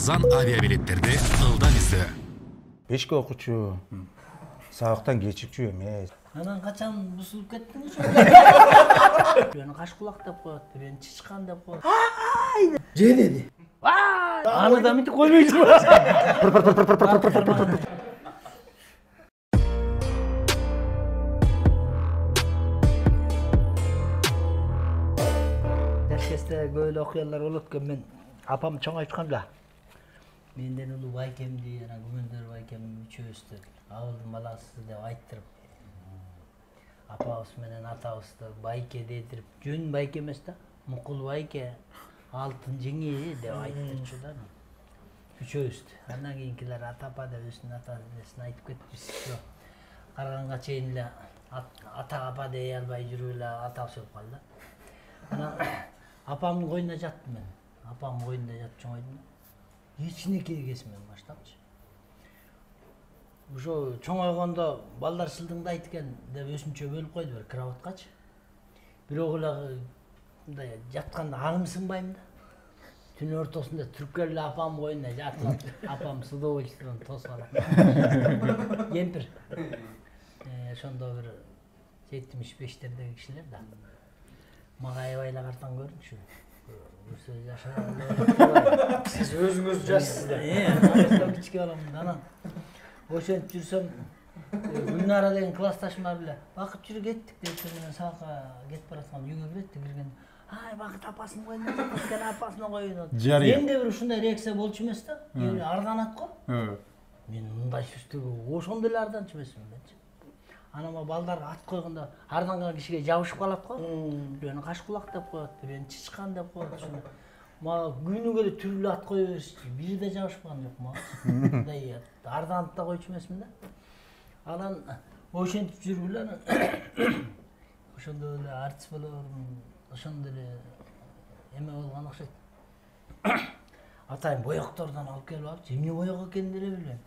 арзан авиабилеттерди ылдам издөө. Бешке окуучу. Сабактан кечикчү эмес. Анан качан бусулуп кеттиңиз? Бирөөнү каш кулак деп коет, бирөөнү чычкан деп коет. Же деди. Аны да мынтип койбойсуң. Деркесте көйлө окуялар болот экен. Мен апам чоң айткан да. Менден улуу байкемди, анан күмөндөр байкем үчөөбүздү авылдын баласы деп айттырып, апабыз менен атабызды байке дедирип, жөн байке эмес да, мукул байке, алтын жеңи деп айттырчу да. Үчөөбүздү. Андан кийинкилер ата-апа деп өзүнүн ата-энесин айтып кетти. Караганга чейин эле ата-апа дей албай жүрүп эле атабыз болуп калды. Анан апамдын койнунда жаттым мен. Апамдын койнунда жатып чоңойдум. Ичинекейге эсимден баштапчы. Ошо чоңойгондо балдар сылдыңдайт экен деп өзүнчө бөлүп койду бир кроваткачы. Бирок эле мындай жатканда аңым сынбайм да. Түн ортосунда туруп келип эле апамдын койнуна жатып, апам с удовольствием тосуп алат. Кемпир. Ошондо бир 75-тердеги кишилер да. Мага аябай эле картан көрүнчү. Сиз өзүңүз жассыз да. Кичке баламын да. Анан ошентип жүрсөм, Гүлнара деген классташым бар беле. Бакыт жүрүп кеттик деп менен сабакка кетип бараткан үйгө киретти, кирген. Ай, Бакыт апасынын койнунда жатат экен, апасынын койнунда. Менде бир ушундай реакция болчу эмес да. Арданат го. Мен мындай сөздөргө ошондой эле арданчу эмесмин менчи. Анан балдарга ат койгондо арданган кишиге жабышып калат го. Бирөөнү каш кулак деп коет, бирөөнү чычкан деп коет. Мага күнүгө эле түрлүү ат кое беришчи. Бири да жабышпаган жок мага. Мындай арданып да койчу эмесмин да. Анан ошентип жүрүп эле ошондо эле артист болормун, ошондо эле эме болгон окшойт. Атайын боектордон алып келип алып, эмне боек экенин деле билбейм.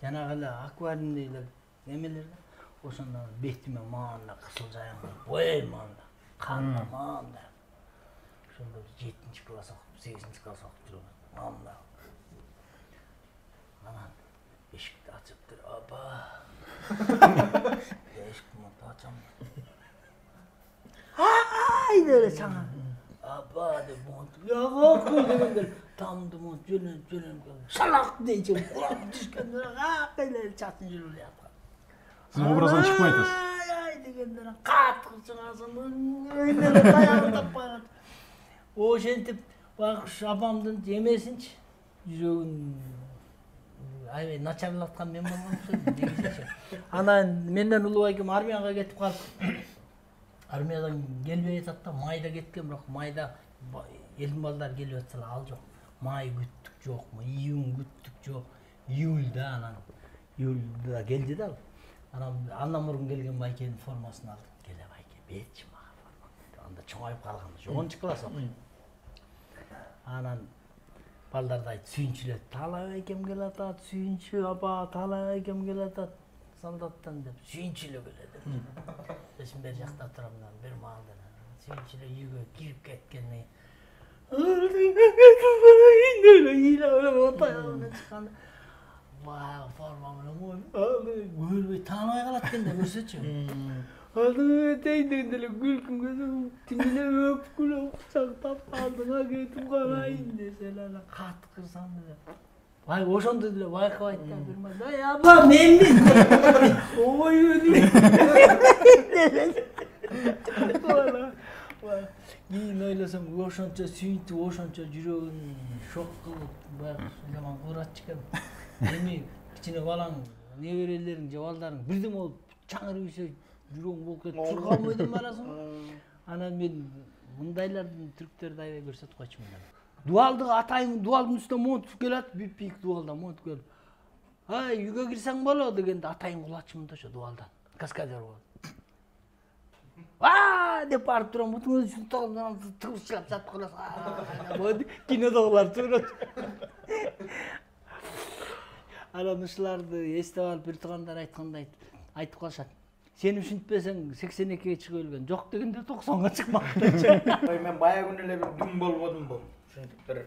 Жанагы эле аквариумдей эле эмелер да. Ошондо бетиме мында кызыл жайын боейм анда. Канга мында. Ошондо 7-чи класс окуп, 8-чи класс окуп жүрөм. Мында. Анан эшикти ачып тур, апа. Эшикти ачам. Ай деле чаңа. Апа деп монтуп, яак дегендер тамды монтуп жөнөп шалак дейчи, кулап түшкөндөр акайлы чатын жүрүп жатат. Сіз образдан шықпай айтасыз. Ай дегендер қатқыл шығасың, өйнелі таяғын таппай қалды. Ошентіп, бақыш апамдың жемесінші, жүрегін айбай начарлатқан мен болған негізінше. Анан менден ұлы байкем армияға кетіп қалып, армиядан келбей жатады да, майда кеткен, бірақ майда елдің балдары келіп жатсалар ал жоқ. Май күттік жоқ, июнь күттік жоқ, июльда анан, июльда келді да. Андан мурун келген байкенин формасын алдым. Келе байке, берчи мага форма. Анда чоңоюп калган, 10-чы класс окуйм. Анан балдар да айтты, сүйүнчүлөр, Талай байкем келатат, сүйүнчү апа, Талай байкем келатат, солдаттан деп, сүйүнчүлөр келет. Эсим бер жакта турам, бир маалда сүйүнчүлөр үйгө кирип кеткенден кийин Vay formamını koy. Gülbey tanımaya kalat kendi gösterçi. Aldın değdiğinde gülkün gözüm timine öp gülüp saktap aldığına gittim kalayın deseler katı kırsan dedi. Vay oşan dediler vay kavaytta bilmez. Vay abla memnun. Oy öyle. Vay. Yiyin öylesem oşanca süynti oşanca yüreğin şok kılıp bak zaman kurat çıkan. Эми кичине балаң, неберелериң же балдарың бирден болуп чаңырып ийсе жүрөгүң болуп кетип чуркалбойдун барасың. Анан мен мындайлардын түрктөрдү аябай көрсөтүп койчумун. Дуалдыга атайын дуалдын үстүнө монтуп келат, бип-бийик дуалдан монтуп келип. Ай, үйгө кирсең боло дегенде атайын кулачымын да ошо дуалдан. Каскадер болот. Деп барып турам, бутуңду сунталып, тыгылчылап жатып каласың. Кинодогулар турат. Анан ушуларды эстеп алып бир туугандар айткандай айтып калышат. Сен ушинтпесең 82-ге чыгып өлгөн. Жок дегенде 90-га чыкмак. Мен бая күнү эле бир дүм болбодумбу. Ушинтип бир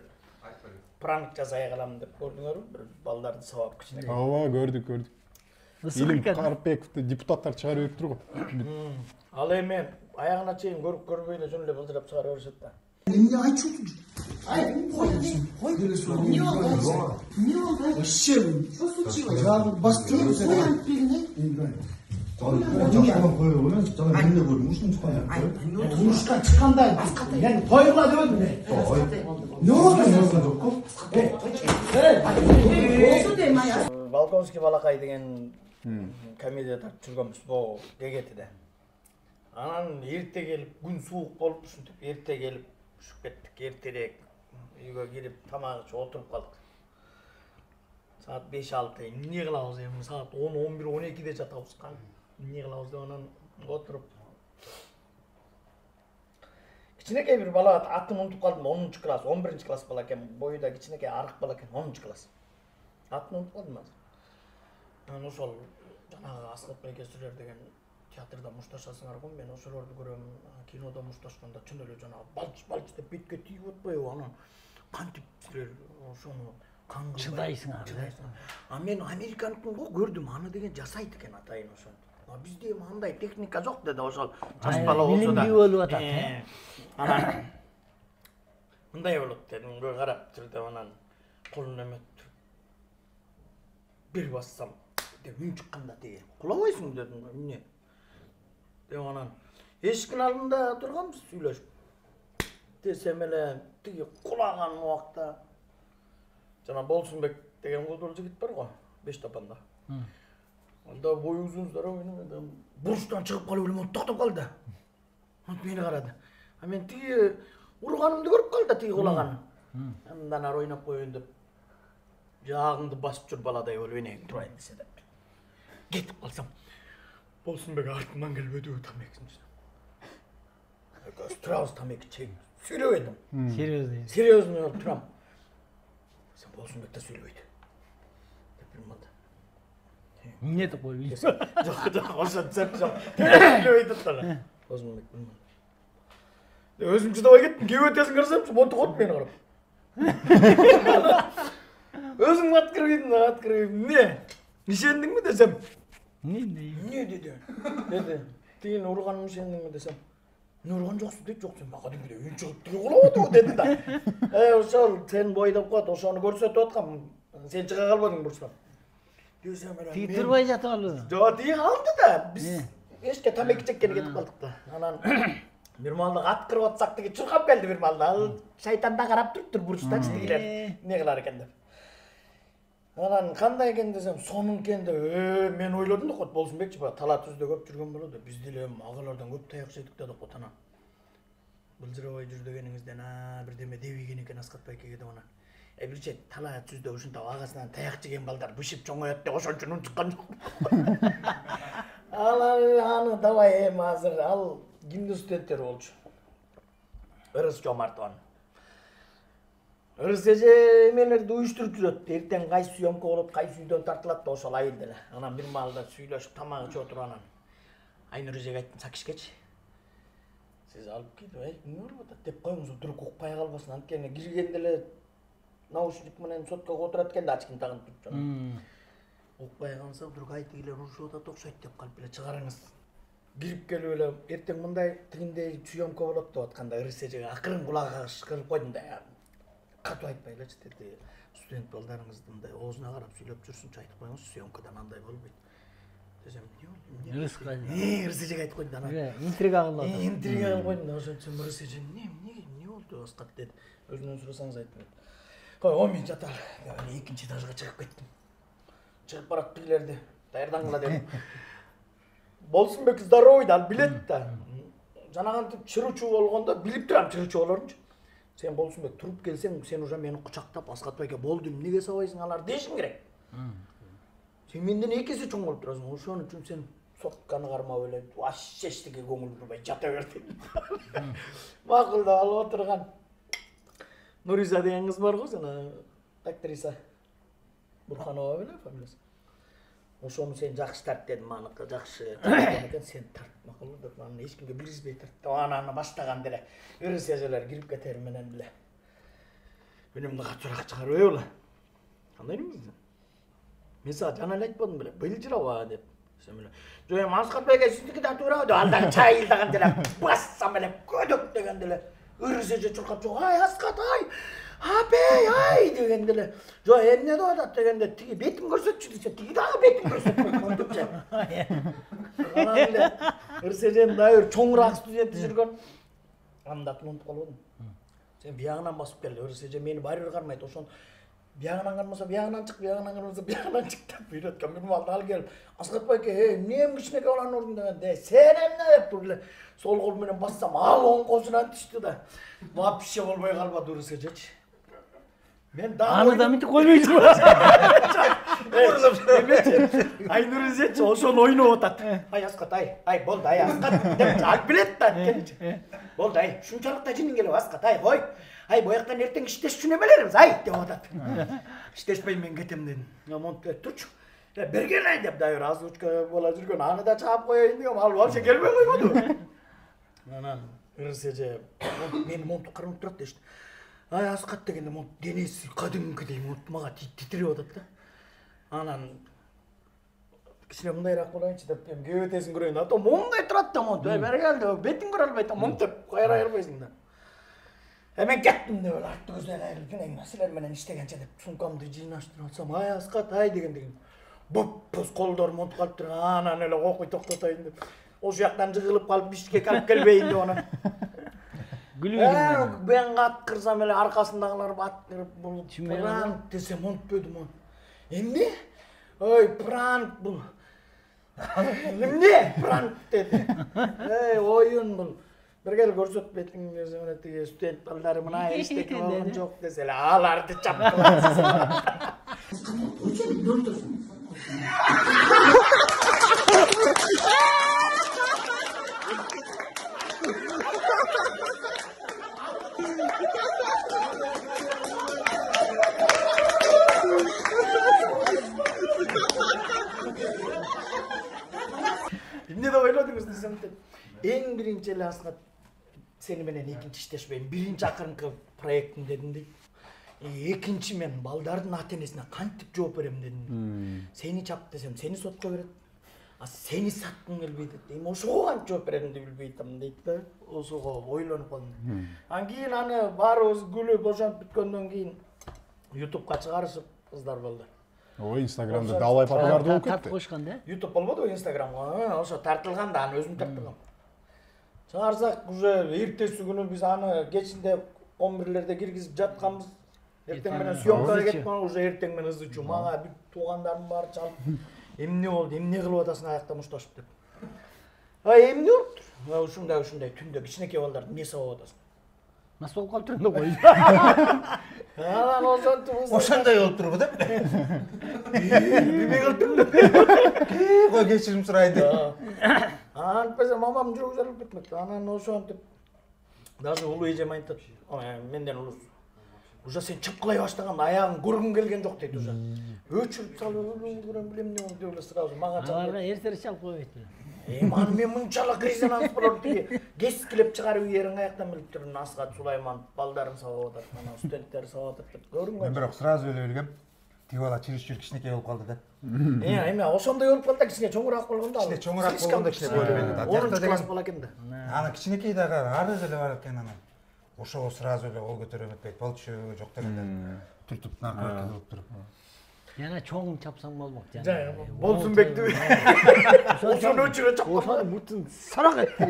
пранк жасай калам деп көрдүңөрбү? Бир балдарды сабап кичине. Ооба, көрдүк. Илим Карпековду депутаттар чыгарып өттүр го. Ал эми аягына чейин көрбөй эле жөн эле былдырап чыгара беришет да. Эмне айтып отур? Ой, не oldu? Не oldu? Вообще, что случилось? Я бастырып Мушка чыккандай, yani toyguла деп элдим. Не oldu? Болсо дейм ая. Балконский балакай деген комедия тартып жүргөнбүз бу кегетиде. Анан эрте келип, күн суук болуп ушинтип эрте келип ушуп кеттик. Эртерээк үйгө кирип тамак ичип отуруп калдык. Saat 5-6 эмне кылабыз эми? Saat 10, 11, 12де жатабыз. Эмне кылабыз деп анан отуруп. Кичинекей бир бала атын унутуп калдым, 10-чу класс, 11-чи класс бала экен, боюда кичинекей арык бала экен, 10-чу класс. Атын унутуп калдым азыр. Анан ошол жанагы Аскат Байкесүрөр деген театрда мушташасыңар го, мен ошолорду көрөм, кинодо мушташканда чын эле жанагы балч деп бетке тийип атпайбы, анан кантип силер ошону каңгылбай чыдайсыңар. А мен американдыкын го көрдүм, аны деген жасайт экен атайын ошентип. А бизде андай техника жок деди ошол жаш бала болсо да. Билимдүү болуп атат. Анан мындай болот дедим, карап тур деп анан колун эметип бир бассам деп үн чыкканда тиги. Кулабайсың дедим, эмне? Деп анан эшиктин алдында турганбыз сүйлөшүп. Десем эле тиги кулаган убакта жана Болсунбек деген кудул жигит бар го, беш тапанда. Анда бою узун здоровый, бурчтан чыгып калып эле токтоп калды. Мени карады. А мен тиги урганымды көрүп калды, тиги кулаган. Андан ары ойнап коеюн деп жаагыңды басып жүр баладай болуп энең турайын десе деп. Кетип калсам Болсунбек артымдан келип өтүп тамекисин чыгып. Экөөбүз турабыз тамеки чегип. Сүйлөбөйдүм. Серьезный. Серьезно турам. Sen Bolsunbek de söylüyordu. Bilmedi. Эмне деп койбойсуң? Жок, ошо цепчок. Söylüyordu da. Bolsunbek bilmedi. Өзүм чыдабай кеттим. Кеп өтесиң кырсам, монтуп коюп мени карап. Өзүм аткырып, эмне? Ишендиңби десем? Эмне деди? Деди. Тигин урганын ишендиңби десем? Нурган жоксу дейт, жок сен бага демде үн чыгып тиги кулап деди да. Ошол сен бойдоп коет, ошону көрсөтүп аткам. Сен чыга калбадың бурчтан. Десем эле. Тиги турбай жатып алды. Жок, тиги калды да. Биз эшикке тамеки чеккени кетип калдык да. Анан бир маалда аткырып атсак тиги чуркап келди бир маалда. Ал шайтан да карап туруптур бурчтачы тигилер. Эмне кылар экен деп. Анан кандай экен десем, сонун экен деп, мен ойлодум да, кот Болсунбекчи баа тала түздө көп жүргөн болот, бизде эле агалардан көп таяк жедик да деп атана. Былжырабай жүр дегениңизден бирдеме дебеген экен Аскат Байкеге деп анан. Бирче тала түздө ушунтип агасынан таяк жеген балдар бышып чоңоёт деп ошон үчүн чыккан жок. Аны давай эми азыр ал кимдин студенттери болчу? Ырыс Жомартован. РСЖ эмелерди уюштуруп жүрөт. Эртең кайсы съемка болот, кайсы үйдөн тартылат да ошол айыл деле. Анан бир маалда сүйлөшүп тамак ичип отуруп анан Айнур эжеге айттым, Сакишкечи. Сиз алып кетип, эмне болуп атат деп коюңуз, вдруг укпай калбасын. Анткени киргенде эле наушник менен соткага отурат экен да ачкын тагынып туруп. Укпай калса, вдруг айтыгылар урушуп атат окшойт деп калып эле чыгарыңыз. Кирип келип эле эртең мындай тигиндей съемка болот деп атканда РСЖге акырын кулагы кырып койдум да. Катуу айтпайлычы деди. Студент балдарыңызды мындай оозуна карап сүйлөп жүрсүнчү айтып коюңуз, съемкада андай болбойт. Десем, эмне? РСЖге айтып койдум да. Интрига кылып. Интрига кылып койдум да, ошентсем РСЖ эмне болду Аскат деди. Өзүнөн сурасаңыз айтпайт. Кой, мен жаталы. Мен экинчи этажга чыгып кеттим. Чыгып барат тигилерди. Даярдаңыла дедим. Болсунбек здоровый да, ал билет да. Жанагантип чыручу болгондо билип турам чыручу болорунчу. Sen Bolsunbek туруп келсең, сен уже мени кучактап, Аскат Байке болду, эмнеге сабайсың алар дешиң керек. Сен менден экиси чоң болуп турасың, ошон үчүн сен сотканы кармап эле вообще эчтеке көңүл бурбай жата бердиң. Макул да алып отурган. Нуриза деген кыз бар го, сен актриса. Бурханова беле фамилиясы. Ошону сен жакшы тарт дедим, аныкы жакшы тарткан экен, сен тарт макул деп аны эч кимге билгизбей тарт. Анан баштаган деле РСЖлер кирип кетер менен эле. Önümde kaçırak çıkarıyor öyle. Anlayın mısın? Mesela cana айтпадым беле, былжырава деп. Sen böyle. Joyam Askat Bey'e sizdeki de duramadı. Aldan çay ildagan dile. Bassam böyle ködük degen dile. Irısıcı çırkap çok. Ay Askat ay. Abi ay degen dile. Joy emne de odat degen de. Tigi betim görsetçü diyse. Tigi daha betim görsetçü. Koydukça. Anan dile. Irısıcı'nın dayır çoğurak stüdiyette жүрген. Andatın unutup kalmadım. Sen bir yandan basıp geldi. Irısıcı beni bari ırgarmaydı. O son bir yandan kalmasa bir yandan çık, bir yandan kalmasa bir yandan çık da büyütken benim aldı al gelip Askat Bey ki neyem kişine olan orada de sen hem ne yap böyle sol kolumla bassam al on kozuna düştü de vapşi olmaya kalmadı Irısıcı. Ben daha Anıda mı koymayız mı? Ay Irısıcı o son oyunu otat. Ay Askat ay boldu ay Askat dem al bilet da boldu ay şunçalık da cinin geliyor Askat ay koy. Ay bu yaktan erten işteş düşünemelerimiz ay de odat. İşteşpey men ketem dedim. Ya monte turç. Ya bergen ay dep dayır az uçka bola жүрген аны da çağap koyayım diyorum. Al varsa gelmey koymadı. Anan Irısıcı meni montu kırmızı turат işte. Ay Askat degende mont denesi kadimgidey mont maga titriyor odat da. Anan kişine mundayrak bolayınçı dep dem kebetесин көрөйүн. Ата мондай турат да монт. Бери келди. Бетиң көрө албайт. Монт деп кайра айырбайсың да. Hemen gittim de öyle arttı gözlerine ayrılıp yine silermenen iştegençe dep sumkamdı jiynaştırıp atsam ay Askat ay degen bıppız kollarım otup kalıp durgan anan öyle kokuy toktatayın dep oşu yaktan jığılıp kalıp bişkek alып kelbeyin de ona ben at kırsam öyle arkasındagılar battırıp bulup prank desem unutmadım onu emne? Oy prank bu emne prank dedi oyun bu bir gel görset betin gözüne tege student balları mına istek olgun çok deseler alardı çaptılar. Ne de oyladınız desem de en birinci ele Askat seni menen ekинчи иштешпейм. Биринчи акыркы проектим дедим дейт. Экинчи мен балдардын ата-энесине кантип жооп берем дедим. Сени чап десем, сени сотко берет. А сени саткың келбейт дейт. Эми ошого кантип жооп беремди билбей атам дейт да. Ошого ойлонуп калдым. Анан кийин аны баарыбыз күлүп бошонуп бүткөндөн кийин YouTube'га чыгарышып кыздар болду. Ой, Instagram'da далай популярдуу болуп Тартып кетти. коюшкан да? YouTube болбодубу Instagram'га. Ошо тартылган да аны өзүм тартылгам. Çağırsak уже ertesi günü biz anı geçinde 11'lerde kirgizip жатканбыз. Эртең менен съемкага кеткен уже эртең менен ызычу. Мага бүт туугандарым бар чалып. Эмне болду? Эмне кылып атасың аякта мушташып деп. Ай эмне болуптур? Ушундай түндө кичинекей балдарды эмне сабап атасың? Nasıl olup kalıp durumda koyuyor? Анан ошентип Ошондой болуп турбу деп. Эмне кылдым? Кой кечирим сурайын деп. Антпесе мамам жүрөк жарылып кетмекти. Анан ошентип даже улуу эжем айтат. Менден улуу. Уже сен чыпкылай баштаганда аягың көргүм келген жок дейт уже. Өчүрүп салып көрөм билем эмне болду деп сразу мага чалып. Аларга эртерээч алып коебойт. Маны мен мынчалык резонанс болор тиги кескилеп чыгарып жериң аяктан билип турдум. Асгат Сулайман балдарын сабап атат, анан студенттер сабап атат деп көрүнгөн. Мен бирок сразу эле билгем. Тиги бала чириш кичинекей болуп калды да. Эме ошондой болуп калды да кичине чоңураак болгондо. Кичине чоңураак болгондо кичине болуп кетти. Орунчу класс бала экен да. Аны кичинекей дагы арыз эле бар экен анан. Ошого сразу эле кол көтөрө эметпейт болчу жок дегенде. Түртүп наркотик болуп туруп. Yana çoğun çapsam olmak yani. Bolsunbek'ti. Ошону өчүрө чапкан. Ошону муртун сарак этти.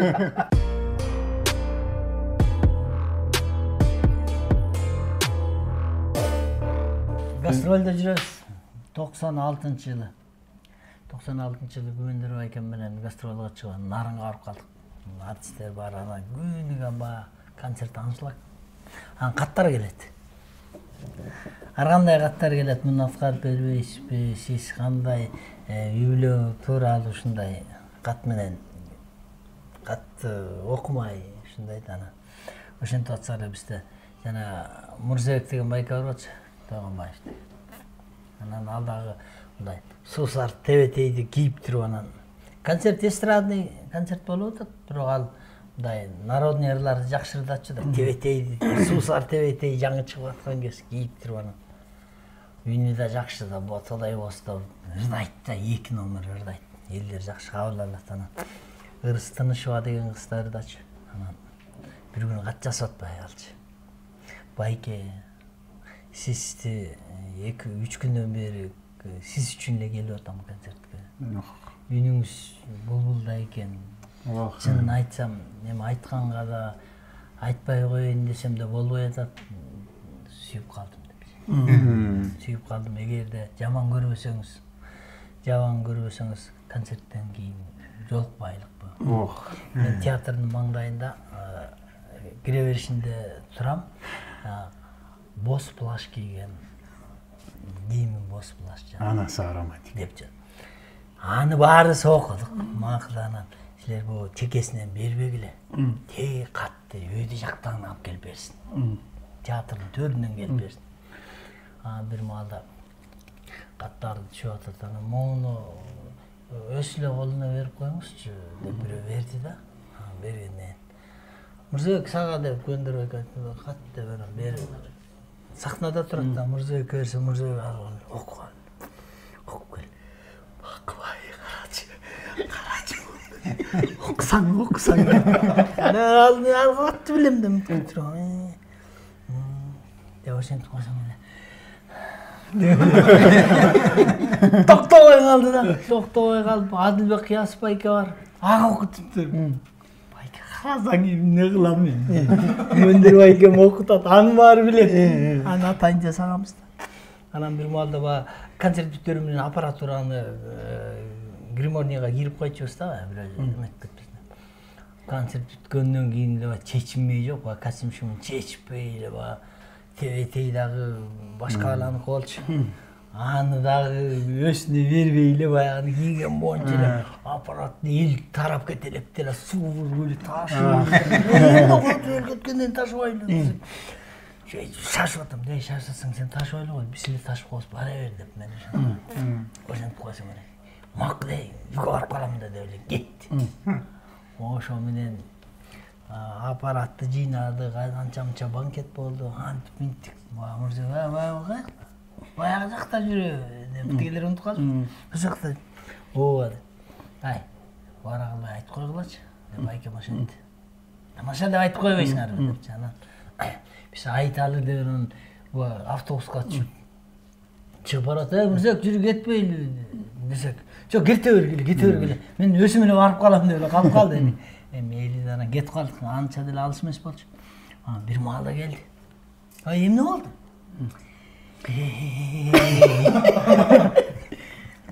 Gastrolda жүрөбүз. 96-жылы. 96-жылы Күбөндөр Байкем менен гастролго чыгып, Нарынга барып калдык. Артисттер бар, анан күнүгө концерт аншлаг. Анан каттар келет. Ар кандай каттар келет, Мунафкар Первешпи, сиз кандай үйлөө тууралуу ушундай кат менен катты окумай ушундай анан ошентип атса эле бизде жана Мурзабек деген байка бар болчу, Тойгонбаев. Анан ал дагы мындай суусар тебетейди кийип туруп анан концерт эстрадный концерт болуп атат, бирок ал мындай народный ырларды жакшыртачу да. Тебетейди, суусар тебетей жаңы чыгып аткан кез кийип туруп анан. Үйүнү да жакшы да, ботодай болсо ырдайт да, 2 номер ырдайт. Элдер жакшы кабыл алат анан. Ырыс Тынышева деген кыз да ырдачу. Анан бир күнү кат жасап атпайбы алчы. Байке, сизди 2-3 күндөн бери сиз үчүн эле келип атам концертке. Үнүңүз булбулдай экен. Чынын айтсам, эми айтканга да айтпай коеюн десем да болбой атат. Сүйүп калдым деп. Сүйүп калдым. Эгерде жаман көрбөсөңүз концерттен кийин жолукпайлыкпы. Мен театрдын маңдайында кире беришинде турам. Боз плащ кийген. Кийими боз плащ. Ана саарамайт депчи. Аны баарыбыз окудук. Макуланан силер бу чекесинен бербегиле. Теги катты өйдө жактан алып келип берсин. Театрдын төрүнөн келип берсин. Бир маалда каттарды түшүп атат. Анан моуну өз эле колуна берип коюңузчу деп бирөө берди да. Бергенден Мырзабек сага деп көндөрүп айтты. Кат деп анан берип сахнада турат да, Мырзабек берсе Мырзабек окуган. Окуп кел. Бакыбай карачы. Окусаң. Анан алгатты билем деп туруп. Деп ошентип койсоң эле. Токтобой калды да. Токтобой калып, Адылбек Кыясов байке бар. Ага окутуптур. Байке карасаң эмне кылам мен. Мөндөр байкем окутат, аны баары билет. Аны атайын жасаганбыз да. Анан бир маалда баягы концерт бүттөрү менен аппаратураны гриморнияга кирип койчубуз да, бирөө эметпеппиз. Концерт бүткөндөн кийин эле чечинмей жок, костюм-шумун чечпей эле баягы тебетей дагы башка баланыкы болчу. Аны дагы өзүнө бербей эле баягы кийген боюнча эле аппаратты эл тарап кетелеп деле суу эле ташып. Кеткенден ташыбайлы. Шашып атам, дей шашасың сен ташыбайлы го, биз эле ташып коебуз, бара бер деп мен ошентип койсом эле. Макул ей, үйгө барып калам да деп эле кетти. Ошо менен аппаратты жыйнадык, анча-мынча банкет болду, антип минтик. Мырзабек, баягы жакта жүрө деп тигилер унутуп калды. Жакта. Ооба. Ай, бара калбай айтып койгулачы деп айкем ошентти. Тамаша деп айтып койбойсуңарбы депчи. Анан биз айталы деп анан автобуска чыгып барат. Мырзабек жүрүп кетпейли десек. Жок, кете бергиле. Мен өзүм эле барып калам деп эле калып калды эми. Эли анан кетип калдык. Анча деле алыс эмес болчу. Бир маалда келди. Эмне болду?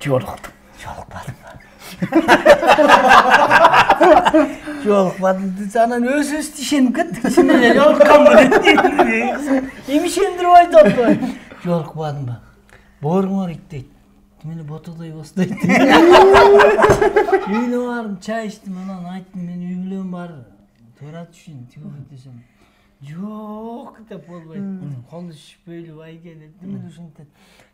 Жолукпадым. Анан өзүбүз ишенип кеттик. Чын эле жолукканбы деп. Эми ишендирип айтып атпайбы? Жолукпадымбы? Бооруңар ит дейт. Мени ботодой болсу дейт. Үйүнө бардым, чай ичтим, анан айттым, мен үй бүлөм бар. Турат үчүн тигип десем. Жок деп болбойт. Колу түшпөйлү байке деп. Мен ушинтет.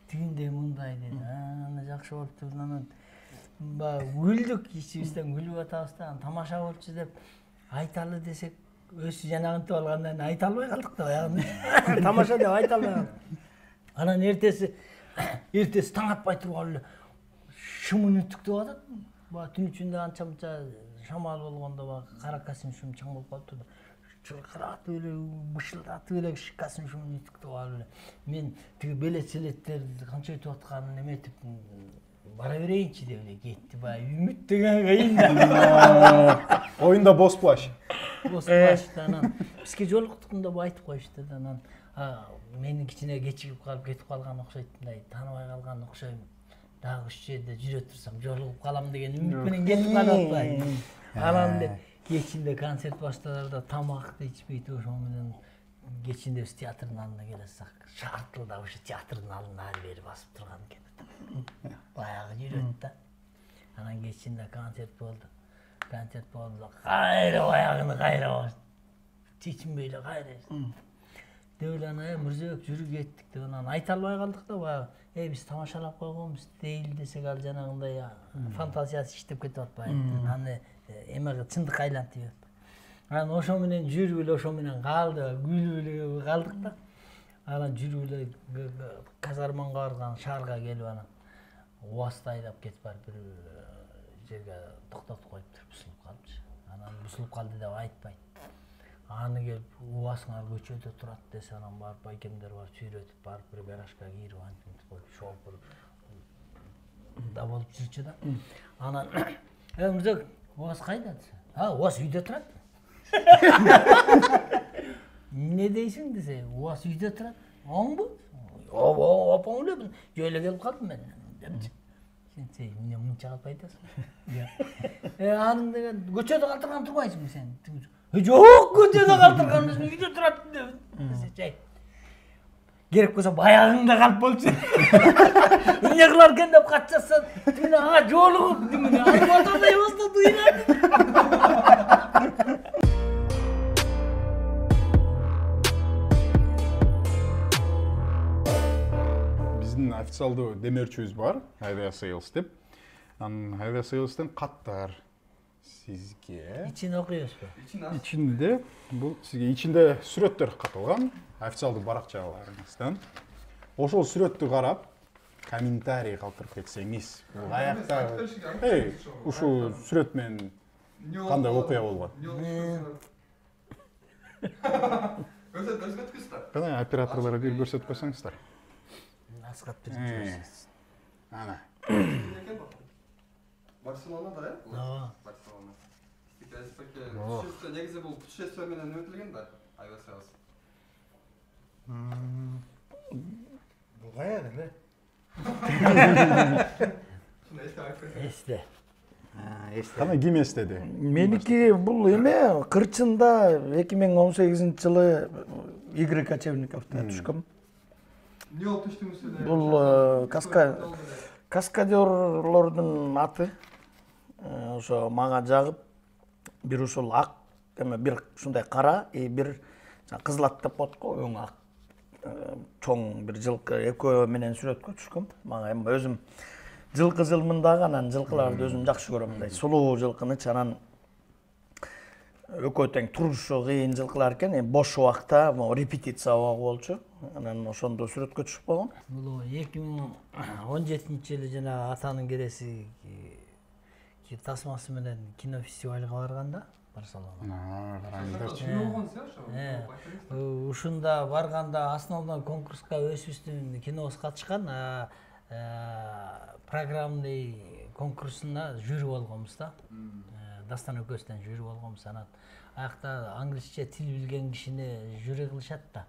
Тигинде мындай деди. Аны жакшы болуптур. Анан күлдүк, ичибизден күлүп атабыз да. Тамаша болчу деп айталы десек, өзү жанагынтип алгандан айта албай калдык да баягы. Тамаша деп айта албай калдык. Анан эртеси таң атпай турган эле шымын үтүктөп атат. Түн ичинде анча-мынча шамал болгондо кара костюм чаң болуп калыптыр. Чыркыратып эле бышылдатып эле костюм үтүктөп алып эле. Мен тиги белет-селеттер канча өтүп атканын эметип бара берейинчи деп эле кетти. Баягы үмүт деген кыйын да. Оюнда боз плащ. Боз плащта анан бизге жолуктукунда айтып коюшту да. Анан мени кичине кечигип калып кетип калган окшойт, мындай тааныбай калган окшойм. Дагы ушул жерде жүрө турсам жолугуп калам деген үмүт менен кетип калып атпайбы. Анан эле кечинде концерт башталарда тамакты ичпей ошол менен кечинде биз театрдын алдына келесак, шартылдап ошо театрдын алдына ары бери басып турган экен. Баягы жүрөт да. Анан кечинде концерт болду. Кайра баягыны кайра чечинбей эле кайра. Деп эле анан Мырзабек жүрүп кеттик деп анан айта албай калдык да баягы. Биз тамашалап койгонбуз дейли десек ал жанагындай фантазиясы иштеп кетип атпайбы. Аны эмеге чындыкка айлантып атпайбы. Анан ошо менен жүрүп эле ошо менен калды, күлүп эле калдык да. Анан жүрүп эле казарманга барган шаарга келип анан УАЗды айдап кетип барып бир жерге токтотуп коюптур, бусулуп калыпчы. Анан бусулуп калды деп айтпайт. Аны келип УАЗыңар көчөдө турат десе, анан барып байкемдер бар сүйрөтүп барып бир гаражга кирип антип коюп шопур да болуп жүрчү да. Анан мырза УАЗ кайда десе, УАЗ үйдө турат. Эмне дейсиң десе, УАЗ үйдө турат. Оңбу? Опоң эле, жөө эле келип калдым мен депчи. Сен эмне мынча кылып айтасың? Анын деген көчөдө калтырган турбайсыңбы сен? Жок, көчөдө калтырган эмес, үйдө турат деп. Жай. Керек болсо баягыңда калып болчу. Эмне кылар экен деп качсаң, мен ага жолугуп, мен мотодай баштады ыйрат. Биздин официалдуу демерчүбүз бар, Aviasales деп. Анан Aviasales'тен каттар сизге. İçini okuyorsun. Ичинде бул сизге ичинде сүрөттөр катылган официалдуу баракчаларыңыздан. Ошол сүрөттү карап, комментарий калтырып кетсеңиз, бул аякта ушул сүрөт менен кандай окуя болгон? Кана операторлорго бир көрсөтүп койсоңуздар. Asgat bir Ана. Барселонада, Ага. Барселона. Путешествие, негизи бул путешествие менен өтүлгөн да, Aviasales. Бул каяк эле? Шуну эсте айтып Este. Кана ким эстеди? Меники бул эме Кырчында 2018-жылы Игорь Кочевниковдон түшкөм. эмне болуп түштүңүз эле? Бул каскадерлордун аты. Ошо мага жагып бир ушул ак эме бир ушундай кара бир кызыл ат деп коет го, өң ак чоң бир жылкы экөө менен сүрөткө түшкөм. Мага эми өзүм жылкы жылмындагы, анан жылкыларды өзүм жакшы көрөм, мындай сулуу жылкынычы, анан экөө тең турушу кыйын жылкылар экен, бош убакта репетиция болчу. Анан ошондо сүрөткө түшүп койгон. Бул 2017-жылы жана атанын кереси тасмасы менен кинофестивалга барганда Барселона. Ушунда барганда основной конкурска өзүбүздүн кинобуз катышкан, программный конкурсуна жюри болгонбуз да. Дастан экөөбүздөн жюри болгонбуз. Анан аякта англисче тил билген кишини жюри кылышат да.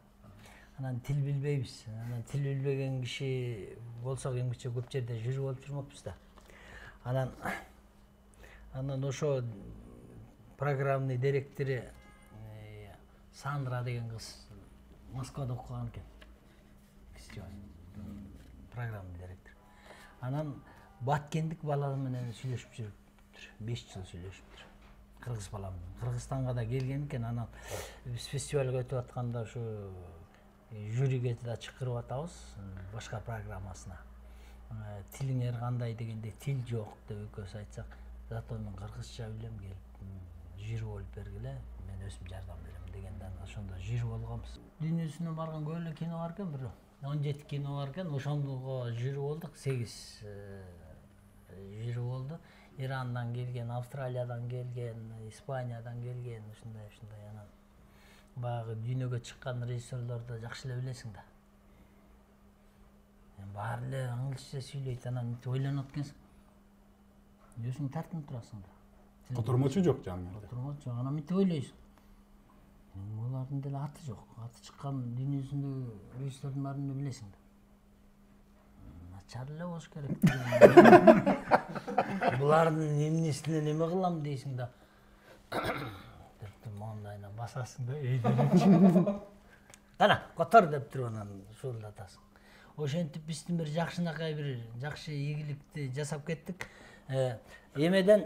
Анан тил билбейбиз. Анан тил билбеген киши болсок эмгиче көп жерде жюри болуп жүрмөкпүз да. Анан ошо программный директору Сандра деген кыз Москвада окуган экен. Программный директор. Анан баткендик бала менен сүйлөшүп жүрүптүр. 5 жыл сүйлөшүптүр. Кыргыз бала менен. Кыргызстанга да келген экен. Анан биз фестивалга өтүп атканда ушу жюриге да чакырып атабыз башка программасына. Тилиңер кандай дегенде тил жок деп экөөбүз айтсак, зато мен кыргызча билем, келип жюри болуп бергиле, мен өзүм жардам берем дегенден ошондо жюри болгонбуз. Дүйнөсүнөн барган көп эле кино бар экен, бир 17 кино бар экен, ошондого жюри болдук, 8 жюри болду. Ирандан келген, Австралиядан келген, Испаниядан келген, ушундай анан баягы дүйнөгө чыккан режиссерлорду жакшы эле билесиң да. Баары эле англисче сүйлөйт, анан мынтип ойлонот экенсиң. Өзүң тартынып турасың да. Котормочу жок жанында. Котормочу, анан мынтип ойлойсуң. Булардын деле аты жок. Аты чыккан дүйнөсүндөгү режиссердин баарын билесиң да. Начар эле болуш керек. Булардын эмнесинен эме кылам дейсиң да. Мондайна басасың да. Кана, котор деп туруп анан шуулдатасың. Ошентип биздин бир жакшынакай бир жакшы ийгиликти жасап кеттик. Эмеден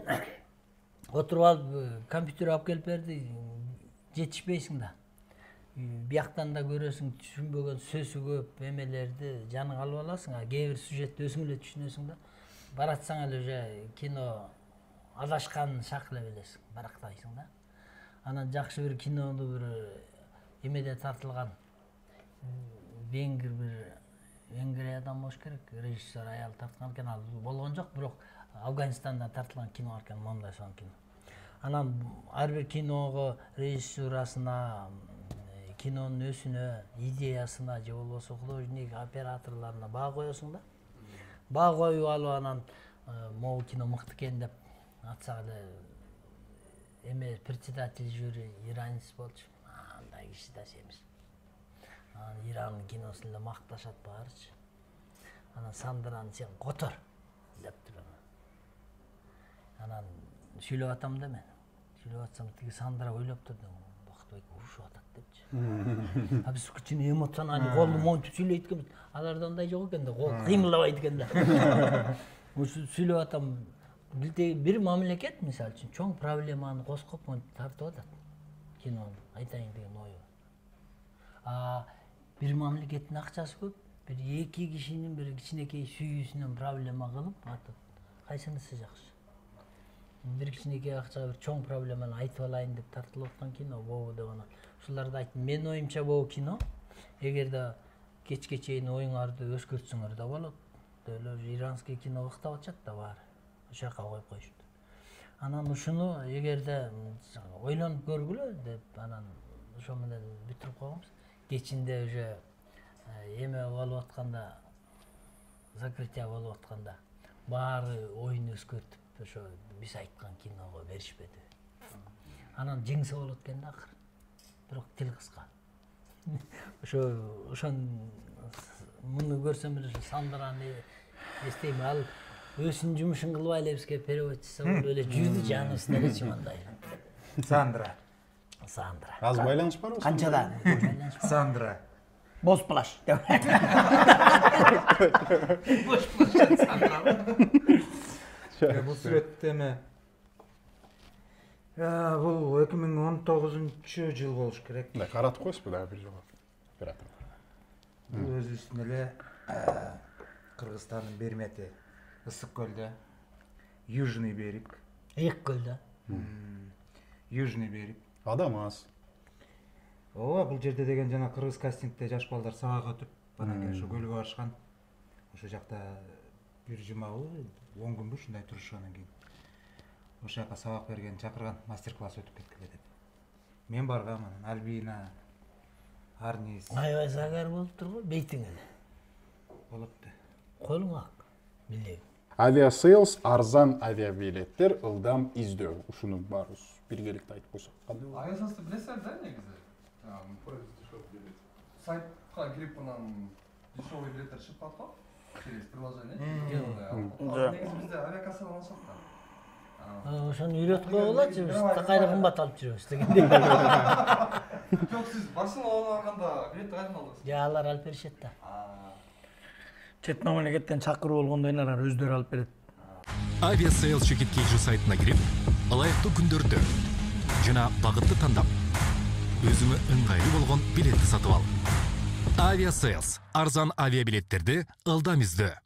отуруп алып компьютер алып келип берди, жетишпейсиң да. Бияктан да көрөсүң, түшүнбөгөн сөзү көп эмелерди жаныңа алып аласың, кээ бир сюжетти өзүң эле түшүнөсүң да. Баратсаң эле уже кино адашкан шак эле билесиң, барактайсың да. Анан жакшы бир кинону бир эмеде тартылган Венгриядан болуш керек, режиссер аял тарткан экен, ал болгон жок, бирок Афганистандан тартылган кино бар экен, мондай сонун кино. Анан ар бир киного режиссурасына, кинонун өзүнө, идеясына же болбосо художник операторлоруна баа коесуң да. Баа коюп алып анан могу кино мыкты экен деп атсак эле эме председатель жюри иранец болчу. Андай киши да семиз. Иранын киносун эле макташат баарычы. Анан Сандраны сен котор деп туруп. Анан сүйлөп атам да мен. Сүйлөп атсам тиги Сандра ойлоп турду. Бактыбек урушуп атат депчи. А биз кичине эмоционалдуу колду монтуп сүйлөйт экенбиз. Аларда андай жок экен да, кол кыймылдабайт экен да. Сүйлөп атам. Бир мамлекет мисалы үчүн чоң проблеманы коскоп монтуп тартып атат. Кинону айтайын деген ой бар. Бир мамлекеттин акчасы көп, бир эки кишинин бир кичинекей сүйүүсүнөн проблема кылып атат. Кайсынысы жакшы? Бир кичинекей акчага бир чоң проблеманы айтып алайын деп тартылып аткан кино болбу деп анан ушуларды айттым. Менин оюмча бул кино эгерде кечке чейин оюңарды өзгөртсөңөр да болот. Деле иранский кино ыктап атышат да баары. Ошол жака коюп коюшат. Анан ушуну эгерде ойлонуп көргүлө деп анан ошо менен бүтүрүп койгонбуз. Кечинде уже эме болуп атканда, закрытие болуп атканда баары оюн өзгөртүп ошо биз айткан киного беришпеди. Анан жеңсе болот экен да акыр. Бирок тил кыска. Муну көрсөм эле Сандраны эстейм, ал өзүнүн жумушун кылбай эле бизге перевод жасап эле жүрдү жаныбызда элечи мындай. Сандра. Аз байланыш барбы? Канчада? Сандра. Боз плаш. Бош плаш Сандра. Бул сүрөттө эме бул 2019-жыл болуш керек. Да, каратып коесузбу дагы бир жолу. Оператор. Бул өзүбүздүн эле Кыргызстандын Бермети, Ысык көлдө, Южный берег. Эк көлдө. Южный берег. Адам аз. Ооба, бул жерде деген жана кыргыз кастингде жаш балдар сабак өтүп, анан кийин ошо көлгө барышкан. Ошол жакта бир жумабы, 10 күнбү ушундай турушкандан кийин. Ошол жака сабак берген, чакырган, мастер-класс өтүп кеткиле деп. Мен баргам, анан Альбина, Арнис. Аябай загар болуптур го, бейтиң эле. Болупту. Колуң ак, билег. Aviasales арзан авиабилеттер ылдам издөө. Ушуну баарыбыз биргеликте айтып койсок кандай болот? Aviasales'ты билесиздер да негизи? Сайтка кирип анан дешевый билеттер чыгып калат го. Через приложение. Негизи бизде авиакассадан алышат да. Ошону үйрөтүп койгулачы, биз кайда кымбат алып жүрөбүз дегендей. Жок, сиз Барселонага барганда билетти кайдан алдыңыз? Жа алар алып беришет да. Чет мамлекеттен чакыруу болгондо алар өздөрү алып берет. Aviasales чекиткейчи сайтына кирип, ылайыктуу күндөрдө жана багытты тандап, өзүңө ыңгайлуу болгон билетти сатып ал. Aviasales арзан авиабилеттерди ылдам издөө.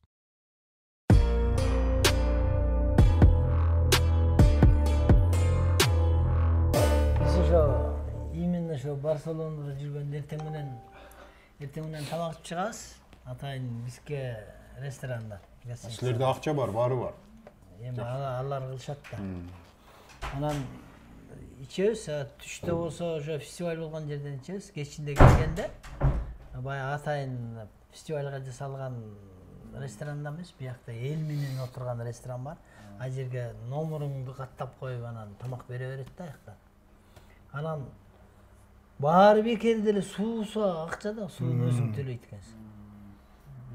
Биз ошо именно ошо Барселонада жүргөн эртең менен тамак ичип чыгабыз. Атайын бизге ресторанда. Силерде акча бар, баары бар. Эми алар кылышат да. Анан ичебиз, түштө болсо ошо фестиваль болгон жерден ичебиз. Кечинде келгенде баягы атайын фестивальга жасалган ресторанда эмес, биякта эл менен отурган ресторан бар. А жерге номеруңду каттап коюп анан тамак бере берет да аякта. Анан баары бекер деле суусу акча да, сууну өзүң төлөйт экенсиң.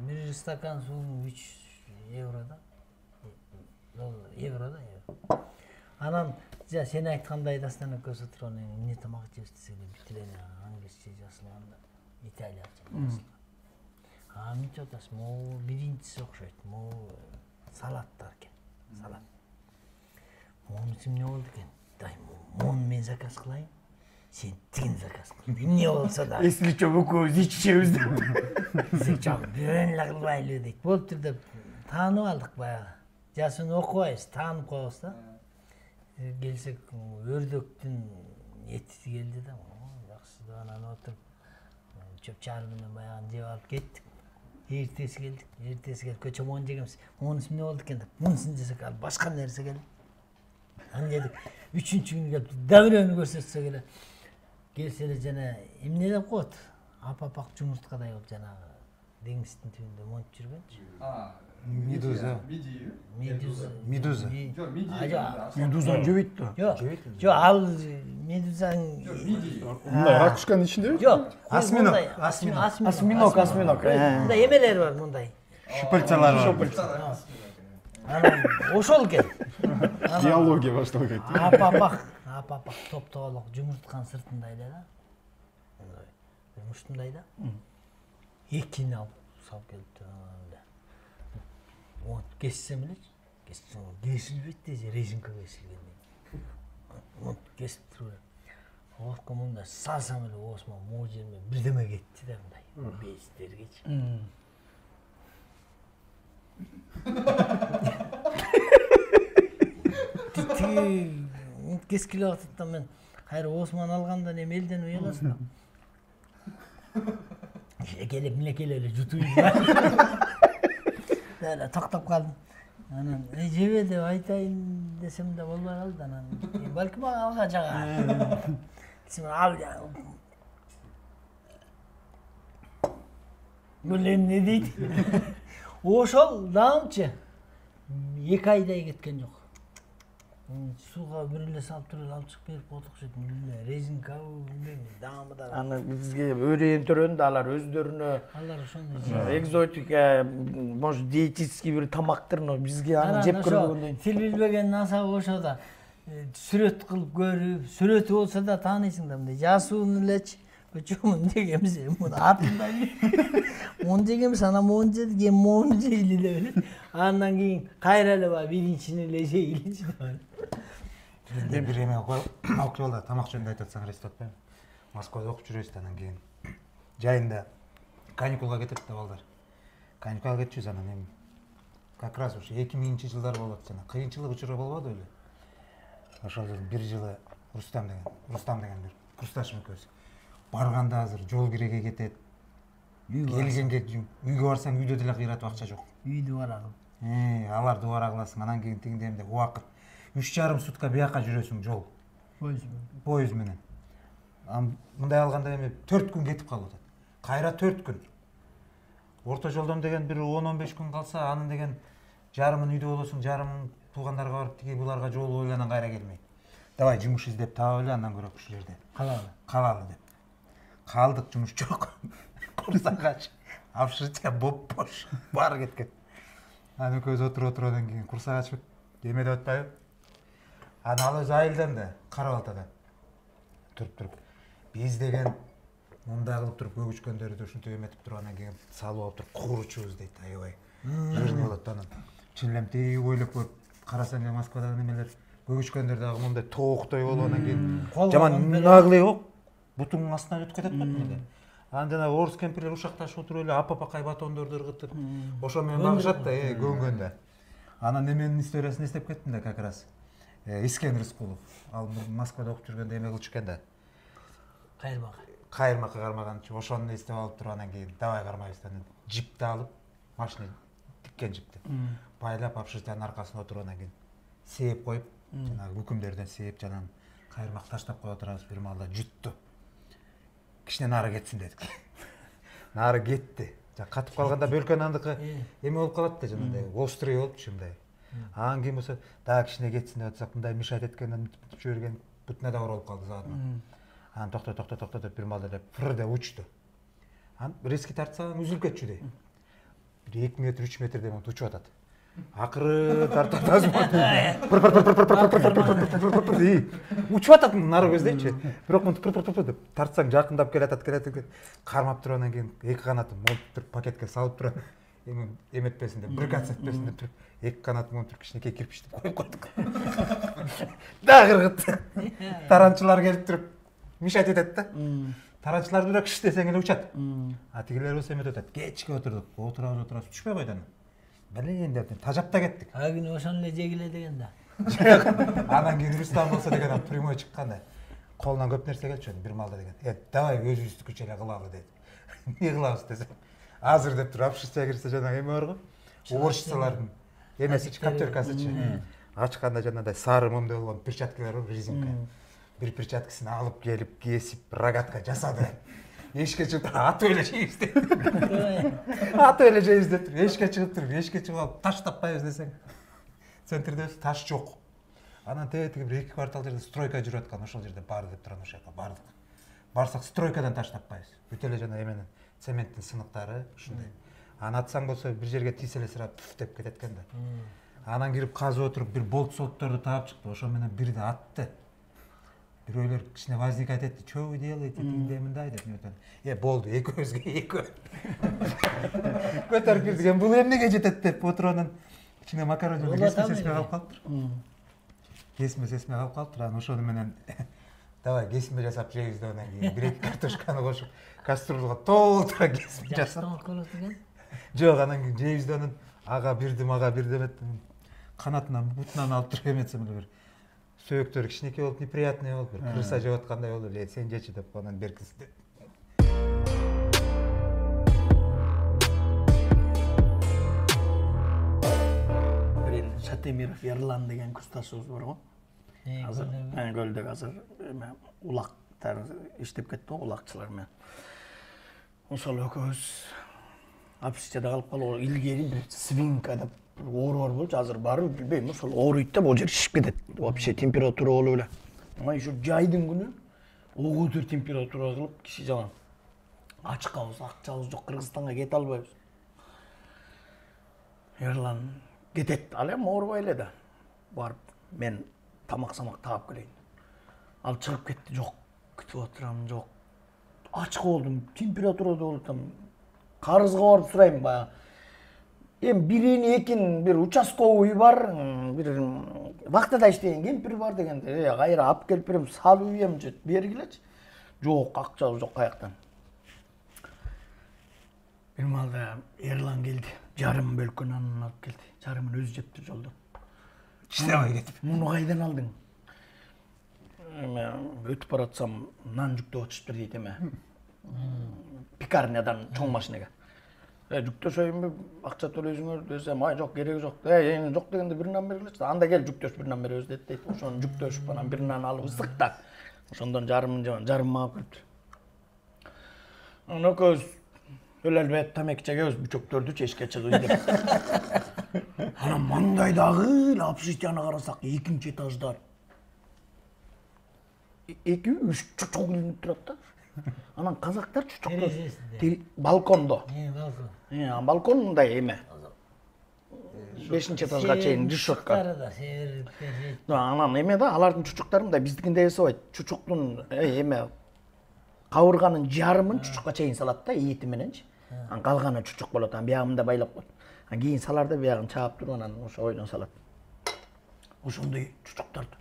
Bir stakan su 3 euroda. Euroda. Анан, сен айткандай дастан экөөбүз отурган эмне тамак жеп десек битилене англисче жазылганда, италиянча жазылган. Мынча атасыз, могу биринчиси окшойт, могу салаттар экен. Салат. Могу эмне болду экен? Дай, могу мен заказ кылайын. Сен тигин заказ кыл. Эмне болсо да. Эсличе экөөбүз ичишебиз деп. Жок, бирөөнү эле кылбайлы дейт. Болуптур деп таанып алдык баягы. Жасын окубайбыз, таанып коебуз да. Келсек, өрдөктүн Etisi келди да, жакшы да анан отуруп чөп чаар менен баягы жеп алып кеттик. Эртеси келип көчө моон жегенбиз. Монусу эмне болду экен деп. Мунусун жесек ал башка нерсе келди. Анан жедик. 3-күнү келип дабирөөнү көрсөтсө келе. Келсе эле жана эмне деп коет? Апапак жумурткадай болуп жанагы деңиздин түбүндө монтуп жүргөнчү. Медуза. Медуза. Медузаны жебейт да. Жок, ал медузанын Мындай ракушканын ичиндеби? жок. Осьминог. Осьминог. Мындай эмелер бар, мындай. Шупальцалар бар. Анан ошол экен. Геология башталып кетти. Апапак топ-тоголок жумуртканын сыртында эле да. Мындай муштундай да. Экини алып салып келиптир анан эле. Вот кессем элечи. Кесилбейт десе, резинка кесилген. Вот кесип туруп. Ооско мындай салсам эле оосума могу жериме бирдеме кетти да мындай. Бездергечи. Кескиле убакытта мен кайра оосуман алгандан эми элден уяласың да. Келип милекелеп эле жутуп да токтоп калдым. Анан жебе деп айтайын десем да болбой калды. Анан балким алга жага. Сен ал бул эмне дейт? Ошол дагымчы 2 айдай кеткен жок. Сууга бир эле салып туруп алып чыгып берип отурушат. Резинка билбейм, дагы да. Аны бизге өрөөн төрөндө алар өздөрүнө Алар ошондой экзотика, может диетический бир тамактырны бизге аны жеп көргөндөн. Тил билбеген насабы ошо да сүрөт кылып көрүп, сүрөтү болсо да тааныйсың да, мындай жасуун элечи. Көчөмүн дегенбиз, муну атындай. Муну дегенбиз, анан муну жедик, эми муну жейли деп эле. Андан кийин кайра эле баягы биринчини эле жейли деп. Бир эме окуп жолдо тамак жөнүндө айтып атсаң эсте атпайбы? Москвада окуп жүрөбүз да, анан кийин жайында каникулга кетет да балдар. Каникулга кетчүбүз, анан эми как раз ушу 2000-жылдар болот жана кыйынчылык учуру болбоду беле. Ошол бир жылы Рустам деген бир курсташым экөөбүз. Барганда азыр жол киреге кетет. Келгенге үйгө барсаң үйдө деле кыйратып акча жок. Үйдү бара кыл. Алар дубара кыласың, анан кийин тигиндей эмне убакыт 3,5 сутка бияка жүрөсүң жол. Поезд менен. Мындай алганда эми 4 күн кетип калып атат. Кайра 4 күн. Орто жолдон деген бир 10-15 күн калса, анын деген жарымын үйдө болосуң, жарымын туугандарга барып тиги буларга жолуп эле анан кайра келмей. Давай жумуш издеп таап эле, андан көрө ушул жерде. Калалы деп. Калдык, жумуш жок. Курсагач, общежитие боп-бош, баары кеткен. Анан экөөбүз отуруп анан кийин курсагач эме деп атпайбы? Анан ал өзү айылданды, Карабалтада. Туруп. Биз деген мындай кылып туруп көгүчкөндөрдү ушинтип эметип туруп анан кийин салып алып туруп кууручубуз дейт. Аябай. Жырын болот анан. Чын эле тиги ойлоп көрүп карасаң эле Москвадагы немелер көгүчкөндөр дагы мындай тооктой болуп анан кийин жаман наглый болуп бутуңдун астынан өтүп кетет да. Анан жана орус кемпирлер ушакташып отуруп эле апа-пакай батондорду ыргытып, ошо менен багышат да, көнгөндө. Анан эменин историясын эстеп кеттим да как раз. Искен Рыскулов. Ал Москвада окуп жүргөндө эме кылчу экен да. Кайырмакка кармаганчы. Ошону эстеп алып туруп анан кийин давай кармайбыз да. Джипти алып, машина тиккен джипти. Байлап общежитиянын аркасына отуруп анан кийин сээп коюп, жанагы бүкүмдөрдөн сээп жанагы кайырмак таштап коюп отурабыз. Бир маалда жутту. Кичине нары кетсин дедик. Нары кетти. Катып калганда бөлкө нандыкы эме болуп калат да, жанагындай острый болупчу мындай. Анан кийин болсо дагы кичине кетсин деп атсак, мындай мешать эткенден жиберген бутуна да оролуп калды заодно. Анан токто деп бир маалда деп фыр деп учту. Анан резкий тартсаң үзүлүп кетчү дей. Бир 2 метр 3 метрден учуп атат. Акыры тартып учуп атат нары көздейчи. Бирок мынтип деп тартсаң жакындап келатат. Кармап туруп анан кийин 2 канатын монтуп пакетке салып туруп эметпесин деп, брыкаться этпесин деп туруп 2 канатын монтуп кичинекей кирпичти коюп койдук. Дагы ыргытты. Таранчылар келип туруп мешать этет да. Таранчылар бирок иш десең эле учат. А тигилер болсо эметип атат. Кечке отурдук, отурабыз, түшпөй койду. Блин деп тажап кеттик. Агын ошону эле жегиле деген да. Анан кийин Рустам болсо деген прямой чыккан да. Колунан көп нерсе келчү бир маалда деген. Давай өзүбүздүкүчө эле кылалы деди. Эмне кылабыз десем, азыр деп туруп общежитиеге кирсе жанагы эме барго. Уборщицалардын эмесичи каптеркасычы. Ачканда жанагындай сары момдой болгон перчаткалар бар, резинка. Бир перчаткасын алып келип, кесип, рогатка жасады. Эшикке чыгып атып эле жейбиз деп. Атып эле жейбиз деп туруп, эшикке чыгып туруп, эшикке чыгып алып таш таппайбыз десең. Центрдебиз, таш жок. Анан тетиги бир 2 квартал жерде стройка жүрүп аткан, ошол жерде бар деп турган ошол жака бардык. Барсак стройкадан таш таппайбыз. Бүт эле жана эменин цементтин сыныктары ушундай. Аны атсаң болсо бир жерге тийсе эле сыра пуф деп кетет экен да. Анан кирип казып отуруп бир болт-солтторду таап чыкты. Ошо менен бирди атты. Бирөөлөр кичине возникать этти. Что вы делаете? Тиңде мындай деп нетен. Болду, экөөбүзгө экөө. Көтөрүп кирдик. Бул эмнеге жетет деп отуранын кичине макарон жөнүндө кесме калып калыптыр. Кесме калып калыптыр. Анан ошону менен давай кесме жасап жейбиз деп анан кийин 1-2 картошканы кошуп кастрюлага толтура кесме жасап. Жок, анан кийин жейбиз деп анан ага бирдим эметtim. Канатынан бутунан алып туруп эметсем эле бир сөөктөрү кичинекей болуп, неприятный болуп, бир крыса жеп аткандай болду эле. Сен жечи деп анан беркиз деп. Шатемиров Ерлан деген курсташыбыз бар го. Азыр көлдөгү азыр улактар иштеп кетти го, улакчылар менен. Ошол экөөбүз общежитиеде калып калып, илгери бир свинка деп оору бар болчу, азыр барып билбейм, ошол ооруйт да, бул жер шишип кетет. Вообще температура болуп эле. Ана ушу жайдын күнү оготур температура кылып, киши жаман. Ачкабыз, акчабыз жок, Кыргызстанга кете албайбыз. Ерлан кетет, ал эми оорубай эле да. Барып, мен тамак-самак таап келейин. Ал чыгып кетти, жок, күтүп отурам, жок. Ачка болдум, температурада болуп, карызга барып сурайм баягы. Бирин экин бир участковый бар, бир вахтада иштеген кемпир бар дегенде, кайра алып келип берем, салып ийем, бергилечи. Жок, акчабыз жок каяктан. Бир маалда Ерлан келди, жарым бөлкө нанын алып келди. Жарымын өзү жептир жолдо. Чыдабай кетип. Муну кайдан алдың? Өтүп баратсам нан жүктөп атышыптыр дейт эме. Пекарнядан чоң машинеге. Жүктөшөйүнбү, акча төлөйсүңөр десем, жок, кереги жок. Жок дегенде бир нан бергилечи. Анда кел жүктөш бир нан беребиз дейт. Ошону жүктөшүп анан бир нан алып ысыктап. Ошондон жарымын жебан, жарым алып келиптир. Анан экөөбүз өлө албай тамеки чегебиз, бүчөктөрдү эшикке чыгып деп. Анан маңдайдагы общежитияны карасак, 2-нчи этажда 2-3 чучук илинип турат да. Анан казактар чучукту балкондо. Балкон мындай эме. 5-нчи этажга чейин решетка. Анан эме да, алардын чучуктары мындай биздикиндей эсебайт. Чучуктун эме кабырганын жарымын чучукка чейин салат да, эти мененчи. Анан калганы чучук болот, анан биягында байлап коет. Анан кийин салар да, биягын чаап туруп анан ошо ойдон салат. Ошондой чучуктарды.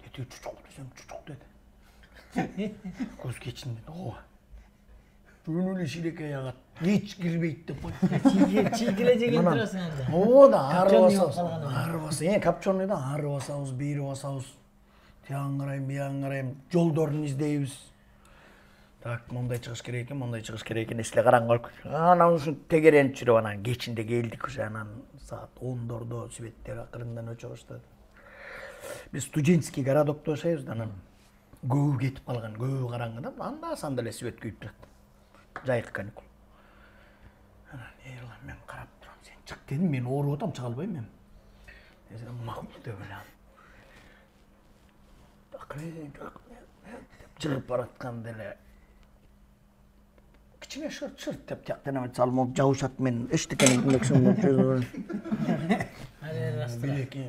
Дети чучук десем, чучук деди. Көз кечин деди. Ооба. Жөн эле шилекей агат. Эч кирбейт деп койду. Чийгиле жеген турасың анда. Ооба да, арыбасабыз. Копченый да, арыбасабыз, бери басабыз. Тиян карайм, биян карайм, жолдорун издейбиз. Так, мондай чыгыш керек экен, эсиле караңгы болуп кетти. Анан ушу тегеренип жүрүп анан кечинде келдик уже, анан саат 10дордо светтер акырындан өчө баштады. Биз студенческий городокто жашайбыз да, анан көбү кетип калган, көбү караңгыда, анда санда эле свет күйүп турат. Жайкы каникул. Анан Ерлан, мен карап турам, сен чык дедим, мен ооруп атам, чыга албайм мен. Десем, макул деп эле. Акырын чыгып баратканда эле кичине шырт деп тияктан эме салып жабышат, мен эчтекени билмексем деп жүрөм. Бир-эки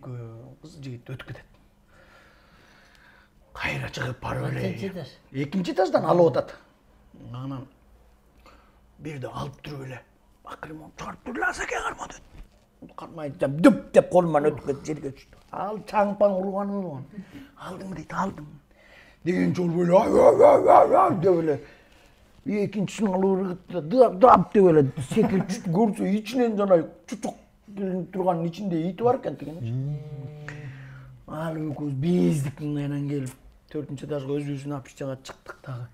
кыз жигит өтүп кетет. Кайра чыгып барып эле. 2-нчи этаждан алып атат. Анан бирде алып туруп эле. Акырын чыгарып туруп эле, саке карма деп. Кармай дүп деп колуман өтүп кетип жерге түштү. Ал чаңпаң урганын. Алдым дейт, алдым. Деген жол эле деп эле. Экинчисин алып дап деп эле секирип түштү. Көрсө ичинен жанагы чучук турганын ичинде ити бар экен деген. Ал экөөбүз бездик, анан келип 4-нче этажга өзүбүздүн общагына чыктык дагы.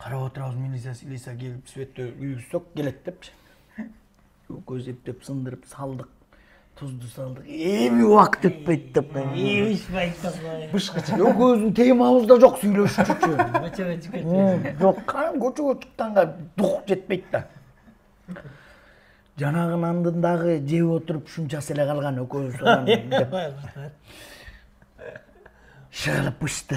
Карап отурабыз, милиция келип светті үйгүзсөк келет депчи. Көз эптеп сындырып салдык, тузду салдык. Эми убакыт өтпөйт деп. Бышкыча экөөбүздүн темабыз да жок сүйлөшчүчү. Көчөгө чыккан. Жок, көчөгө чыкканга дук жетпейт да. Жанагы нандын дагы жеп отуруп ушунчасы эле калган экөөбүз деп. Шыгылып бышты.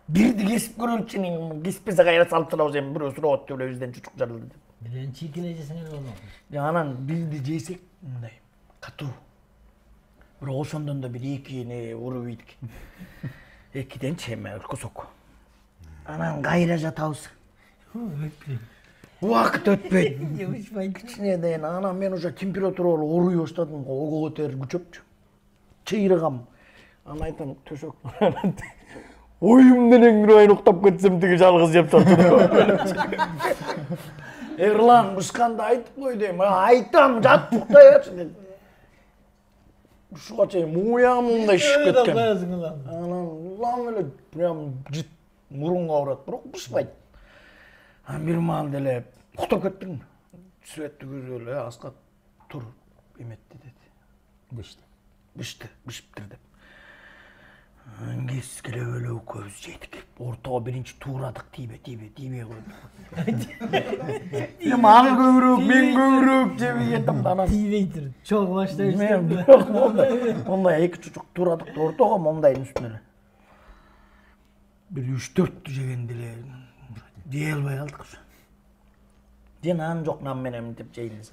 Бирди кесип көрөлчү, кеспесе кайра салып турабыз, эми бирөө сурап атты эле бизден чучук жарылды деп. Билен чийкеле жесеңер болмок. Анан бирди жесек мындай катуу. Бирок ошондон да бир 2 уруп ийдик. 2денчи эме өлкөсөк. Анан кайра жатабыз. Убакыт өтпөйт. Кичине дейин анан мен уже температура болуп ооруй баштадым, ого көтөрүп күчөпчү. Чыйрыгам. Анан айтам төшөк. Оюм менен кире уктап кетсем тиги жалгыз жеп турду. Эрлан бышканда айтып кой дейм. Айтам, жат уктайбачы дедим. Ушуга чейин муям мындай шишип кеткен. Анан улам эле прям жит мурунга урат, бирок бышпайт. Анан бир маалда эле уктап кеттим. Светти көргөлө, Аскат тур эметти деди. Бышыптыр деп. Кескилеп эле экөөбүз жетик. Ортого биринчи туурадык, тийбей койдук. Эми ал көбүрөөк, мен көбүрөөк жебей кеттим. Анан тийбей тур. Чогуу баштайбыз. Мен бирок мондай 2 чучук туурадык ортого мондайдын үстүнө эле. Бир 3-4 жегенде эле жей албай калдык. Же нан жок, нан менен деп жейин десе.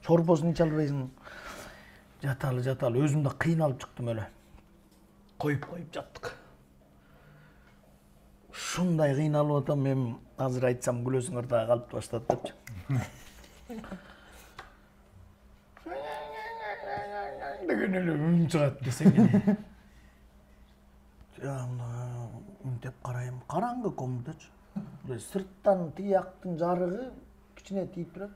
Шорпосун иче албайсың. Жаталы, өзүм да кыйналып чыктым эле. Коюп жаттык. Ушундай кыйналып атам, мен азыр айтсам күлөсүңөр да калып баштады депчи. Деген эле үн чыгат десең эле. Үнтеп карайм, караңгы комнатачы. Сырттан тияктын жарыгы кичине тийип турат.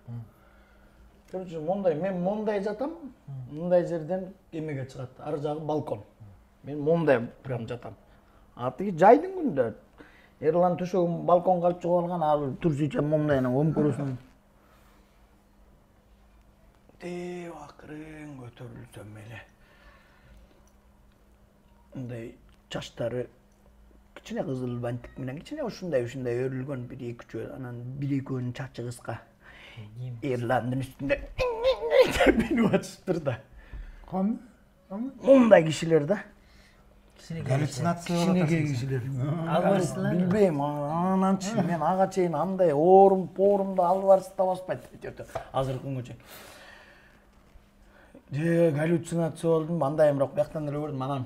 Короче, мен мондай жатам, мындай жерден эмеге чыгат. Ар жагы балкон. Мен мондай прям жатам. Атыгы жайдын күндө Эрлан төшөгүн балконго алып чыгып алган, ал турсуча мондайнын өмкөрөсүн. Акырын көтөрүлсөм эле. Мындай чачтары кичине кызыл бантик менен кичине ушундай өрүлгөн, 1-2 анан 1-2-нүн чачы кыска. Эрландын үстүндө мени атыштыр да. Мондай кишилер да. Галлюцинация болот. Кишилер. Билбейм, ананчы мен ага чейин андай оорумду албарыста баспайт. Азыркы күнгө чейин. Галлюцинация болдум, андай бирок бияктан эле көрдүм анан.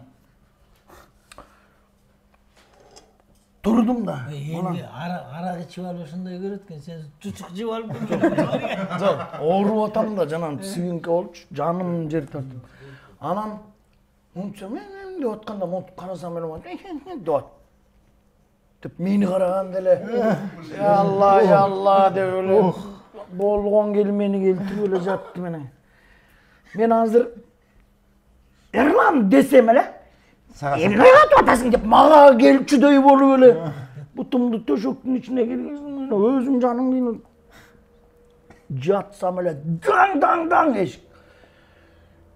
Турдум да. Энди арак ичип алып ошондой көрөт экен, сен чучук жеп алып жүрсүң. Жок, ооруп атам да, жанан сыйынка болчу, жаным жер тартып. Анан мынча мен деп атканда монтуп карасам эле деп. Деп мени караганда эле Алла деп эле болгон келмени келтирип эле жатты менен. Мен азыр Эрлан десем эле эмне айтып атасың деп мага келчүдөй болуп эле бутумду төшөктүн ичине киргизdim, өзүм жаным кыйнап жатсам эле даң эшик.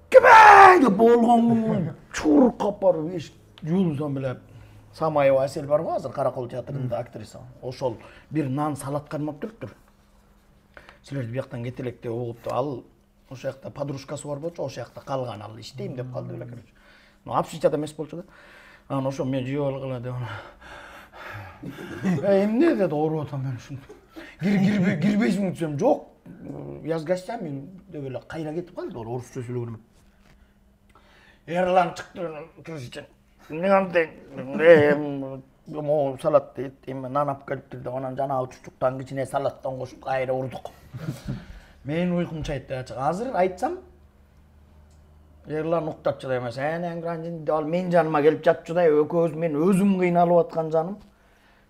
Кебей деп болгон чуркап барып эшик жуулсам эле Самаева Асель бар го, азыр Каракол театрында актриса. Ошол бир нан салат кармап туруптур. Силерди бияктан кетелек деп угупту. Ал ошол жакта подружкасы бар болчу, ошол жакта калган, ал иштейм деп калды эле, короче. Общежитияда эмес болчу да. Анан ошо мен жеп алгыла деп. Эмне деди, ооруп атам мен ушундай. Кирбейсиң десем, жок. Яз гостями деп эле кайра кетип калды, ол орусча сүйлөгөнүм. Эрлан чыкты турушчу. Эмне могу салат эме нан алып келиптир деп, анан жанагы чучуктан кичине салаттан кошуп кайра урдук. Мен уйкум чайты ачык. Азыр айтсам Эрлан уктапчу эмес. Ал мен жаныма келип жатчудай, экөөбүз мен өзүм кыйналып аткан жаным.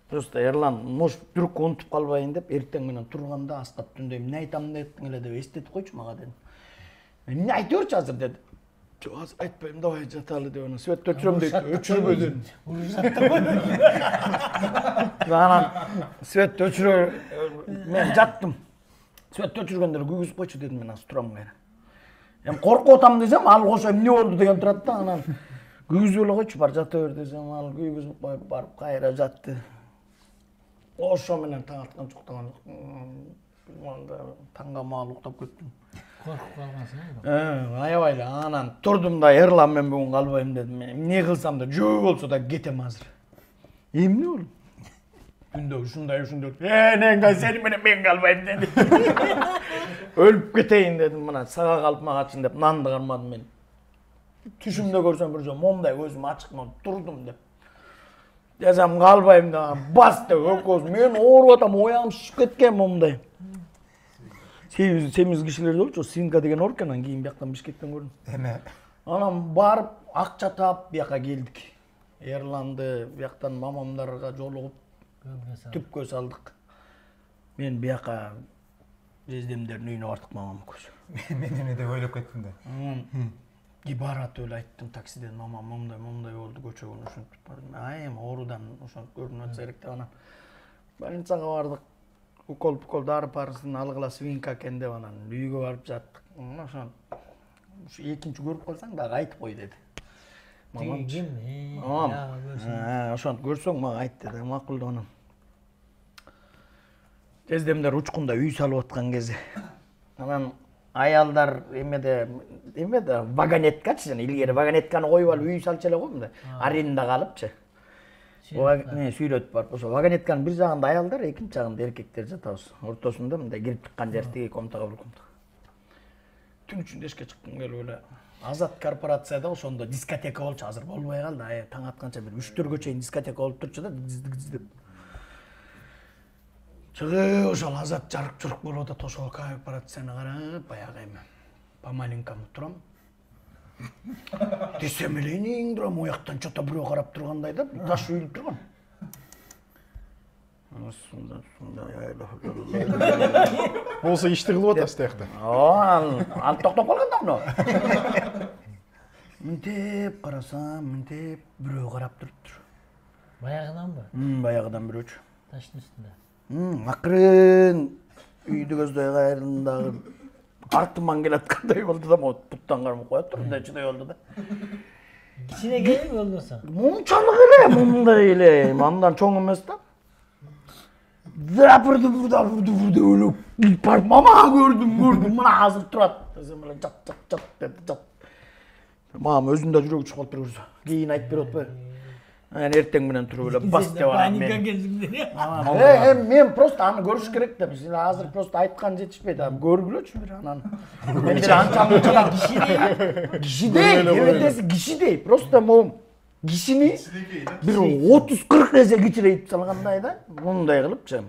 Просто Эрлан, может, вдруг унутуп калбайын деп, эртең менен турганда Аскат түндө эмне айтам деп эле деп эстетип койчу мага деди. Эмне айтып берчү азыр деди. Жоқ, азыр айтпайм, давай жаталы деп анан свет өчүрөм дейт, өчүрбөдүн. Анан свет өчүрө мен жаттым. Свет өчүргөндөрү күйгүзүп койчу дедим, мен азыр турам кайра. Эми коркуп атам десем, ал кошо эмне болду деген турат да, анан күйгүзүп эле койчу, бар жата бер десем, ал күйгүзүп коюп барып кайра жатты. Ошо менен таң аткан жок, таңга маал уктап кеттим. Коркуп калгансың Аябай эле. Анан турдум да, Эрлан мен бүгүн калбайм дедим. Мен эмне кылсам да жөө болсо да кетем азыр. Эмне болду? Түндө ушундай. Неңгай сени менен мен калбайм деди. Өлүп кетейин дедим, мына сага калып магачын деп нанды кармадым мен. Түшүмдө көрсөм бир жолу момундай көзүм ачык турдум деп. Десем калбайм да, бас деп өкөз. Мен ооруп атам, оягым шишип кеткен момундай. Сemiz kişiler oldu, Sinka degen orkanan keyin biyaktan Bişkekten gördüm. Эме Anam barıp akça tap biyaka geldik. Erlandı, biyaktan mamamlarga jolugup tüpkö saldık. Men biyaka jezdemdердин үйүнө бардык мамам көз. мен эме деп ойлоп кеттим да. Гибарат эле айттым таксиден, мамам момундай болду, көчөгөн ушинтип бардым. Эми оорудан ошентип көрүнүп атса керек деп анан больницага бардык. Укол дары-парысын алгыла свинка экен деп анан үйгө барып жаттык. Ошон экинчи көрүп калсаң дагы айтып кой деди. Мамам ким? Ошонтип көрсөң мага айт деди. Макул деп анан. Тездемдер учкунда үй салып аткан кези. Анан аялдар эмеде вагонеткачы жана илгери вагонетканы коюп алып үй салчу эле го мындай. Арендага алыпчы. Сүйлөтүп барып, ошо вагонетканын бир жагында аялдар, экинчи жагында эркектер жатабыз. Ортосунда мындай кирип чыккан жер тиги комнатага бир комната. Түн ичинде эшикке чыккым келип эле. Азат корпорацияда ошондо дискотека болчу, азыр болбой калды. Таң атканча бир 3-4гө чейин дискотека болуп турчу да, диздик. Чыгып ошол Азат жарык-журук болуп атат, ошол корпорацияны карап, баягы эми помаленькому турам. Десем эле эң турам, ояктан чото бирөө карап тургандай да, таш үйүлүп турган. Болсо ишти кылып атасыз тиякта. Ал токтоп калган да муну. Мынтип карасам, мынтип бирөө карап туруптур. Баягыданбы? Баягыдан бирөөчү. Таштын үстүндө. Акырын үйдү көздөй кайрындагы артыман келаткандай болду да, буттан кармап коюп туруп дечидөй болду да. Кичинекей болбосо. Мунчалык эле, мындай эле, андан чоң эмес да. Дапырды өлүп барып мама көрдүм, мына азыр турат. Десем эле жат деди, жат. Мамам өзүндө жүрөгү чыгып калып көрсө. Кийин айтып берип атпайбы? Эртең менен туруп эле бас деп анан мен просто аны көрүш керек деп. Сиз азыр просто айткан жетишпейт. Көргүлөчү бир анан. Мен бир анча-мунчадан кишидей, просто могу кишини бир 30-40 эсе кичирейип салгандай да. Мындай кылыпчы.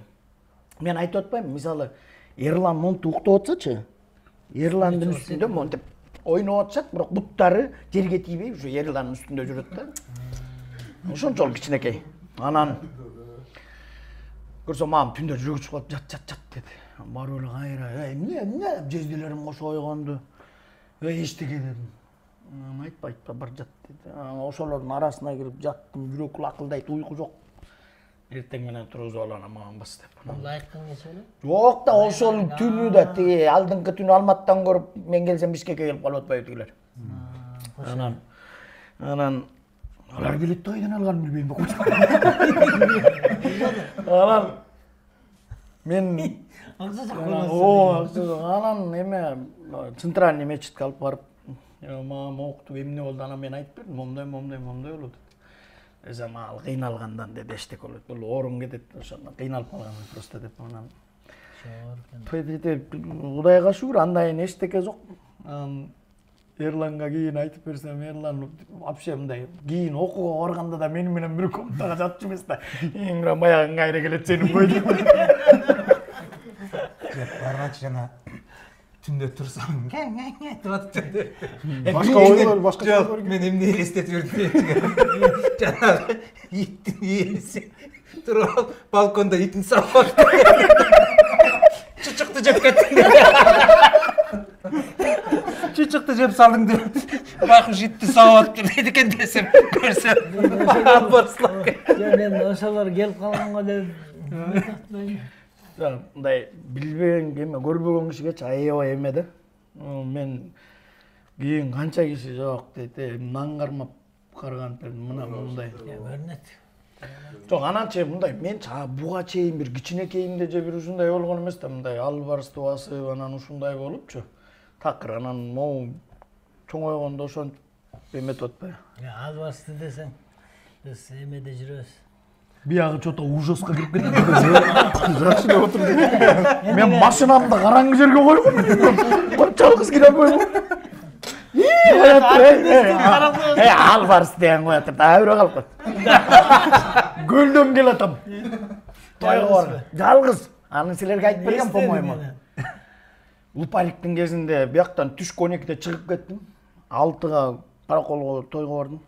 Мен айтып атпайм, мисалы Эрлан монтип уктап атсачы. Эрландын үстүндө монтип ойноп атышат, бирок буттары жерге тийбей, ушу Эрландын үстүндө жүрөт да. Ошончолук кичинекей. Анан көрсөм мамам түндө жүрөгү чыгып жат деди. Барып эле кайра, эмне жездилерим кошо ойгонду. Эчтеке дедим. Айтпа, бар жат деди. Ошолордун арасына кирип жаттым, жүрөк лакылдайт, уйку жок. Эртең менен тургузуп алам мамам бас деп. Бул айткан кече эле? Жок да, ошол түнү да тиги алдыңкы түнү Алматтан көрүп, мен келсем Бишкекке келип калып атпайбы тигилер. Анан алар билет да кайдан алганын билбейм да. Анан мен анан эме центральный мечитке алып барып, мамам октуп эмне болду, анан мен айтып бердим, момундай болду. Десем ал кыйналгандан деди, эчтеке болот. Бул оорум кетет, ошондон кыйналып калган просто деп анан. Кудайга шүгүр, андай эчтеке жок. Эрланга кийин айтып берсем, Эрлан вообще мындай кийин окууга барганда да мени менен бир комнатага жатчу эмес да. Эң баягы кайра келет сенин бойдон. Барганчы жана түндө турсам, деп атып. Башка ойлор, башка жок, мен эмне элестетип бердим. Жанагы иттин иеси туруп алып, балкондо итин сабап. Чучукту жеп кетти. чықты жеп салдың деп. Байкуш итти сабап келеді екен десем, көрсем. Албарсылап. Мен ошолор келип калганга деп. Мындай билбеген эме көрбөгөн кишигечи аябай эме да. Мен кийин канча киши жок дейт, аңгармап караганда мына мындай. Көрүнөт. Жок, ананчы мындай мен буга чейин бир кичинекейимде же бир ушундай болгон эмес да, мындай албарысты басып анан ушундай болупчу. Такыр анан могу чоңойгондо ошентип эметип атпайбы. Албарысты десең, биз эмеде жүрөбүз. Биягы чото ужаска кирип кетти. Жакшы деп отурду. Мен машинамды караңгы жерге койгом. Жалгыз кире албайм. Албарыс деген коет, айры калып калат. Көлдөн келатам. Тойго бар. Жалгыз. Аны силерге айтып бергем, по-моему. Лупаликтин кезинде бияктан түшкү 12-де чыгып кеттим. 6-га Караколго тойго бардым.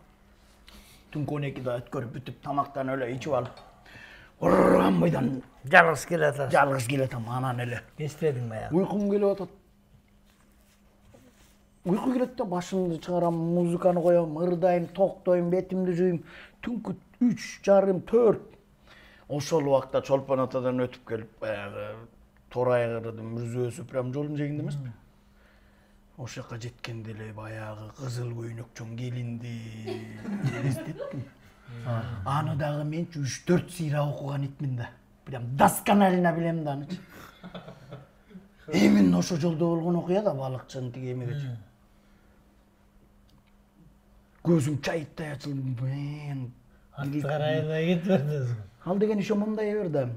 Түнкү 12-де өткөрүп бүтүп, тамактан эле ичип алып. Урган бойдан Жалгыз келатасың. жалгыз келатам анан эле. Эстедиң баягы. Уйкум келип атат. Уйку келет да, башымды чыгарам, музыканы коем, ырдайм, токтойм, бетимди жуйм. Түнкү 3:30, 4. Ошол убакта Чолпон атадан өтүп келип, баягы Торайгырдын Мүрзөсү прям жолдун жээгинде эмеспи? Ошол жака жеткенде эле баягы кызыл көйнөкчөн келинди эстеттим. Аны дагы мен 3-4 сыйра окуган итмин да. Прям досконально билем да анычы. Именно ошол жолдо болгон окуя да, балыкчынын тиги эмегечи. Көзүм чайыттай ачылды. Мен Артты карайбай кетип. ал деген ишо мындай берди.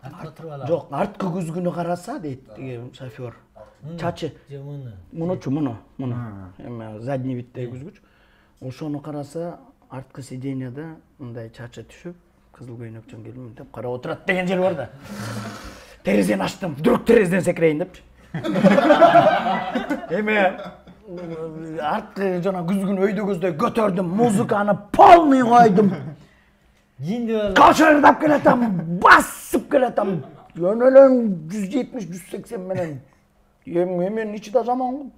Артта туруп алам. Жок, арткы көзгүнү караса дейт тиги шофёр. Чачы. Же муну. Мунучу, муну. Эме задний виддеги көзгүч. Ошону караса, арткы сиденьяда мындай чачы түшүп, кызыл көйнөкчөн келин деп карап отурат деген жер бар да. Терезени ачтым, вдруг терезеден секирейин депчи. Эме арткы жана күзгүн өйдө көздөй көтөрдүм, музыканы полный койдум. Жинди болуп. Кашырдап келатам, басып келатам. Жөнөлөм 170-180 менен. Эменин ичи да жаман.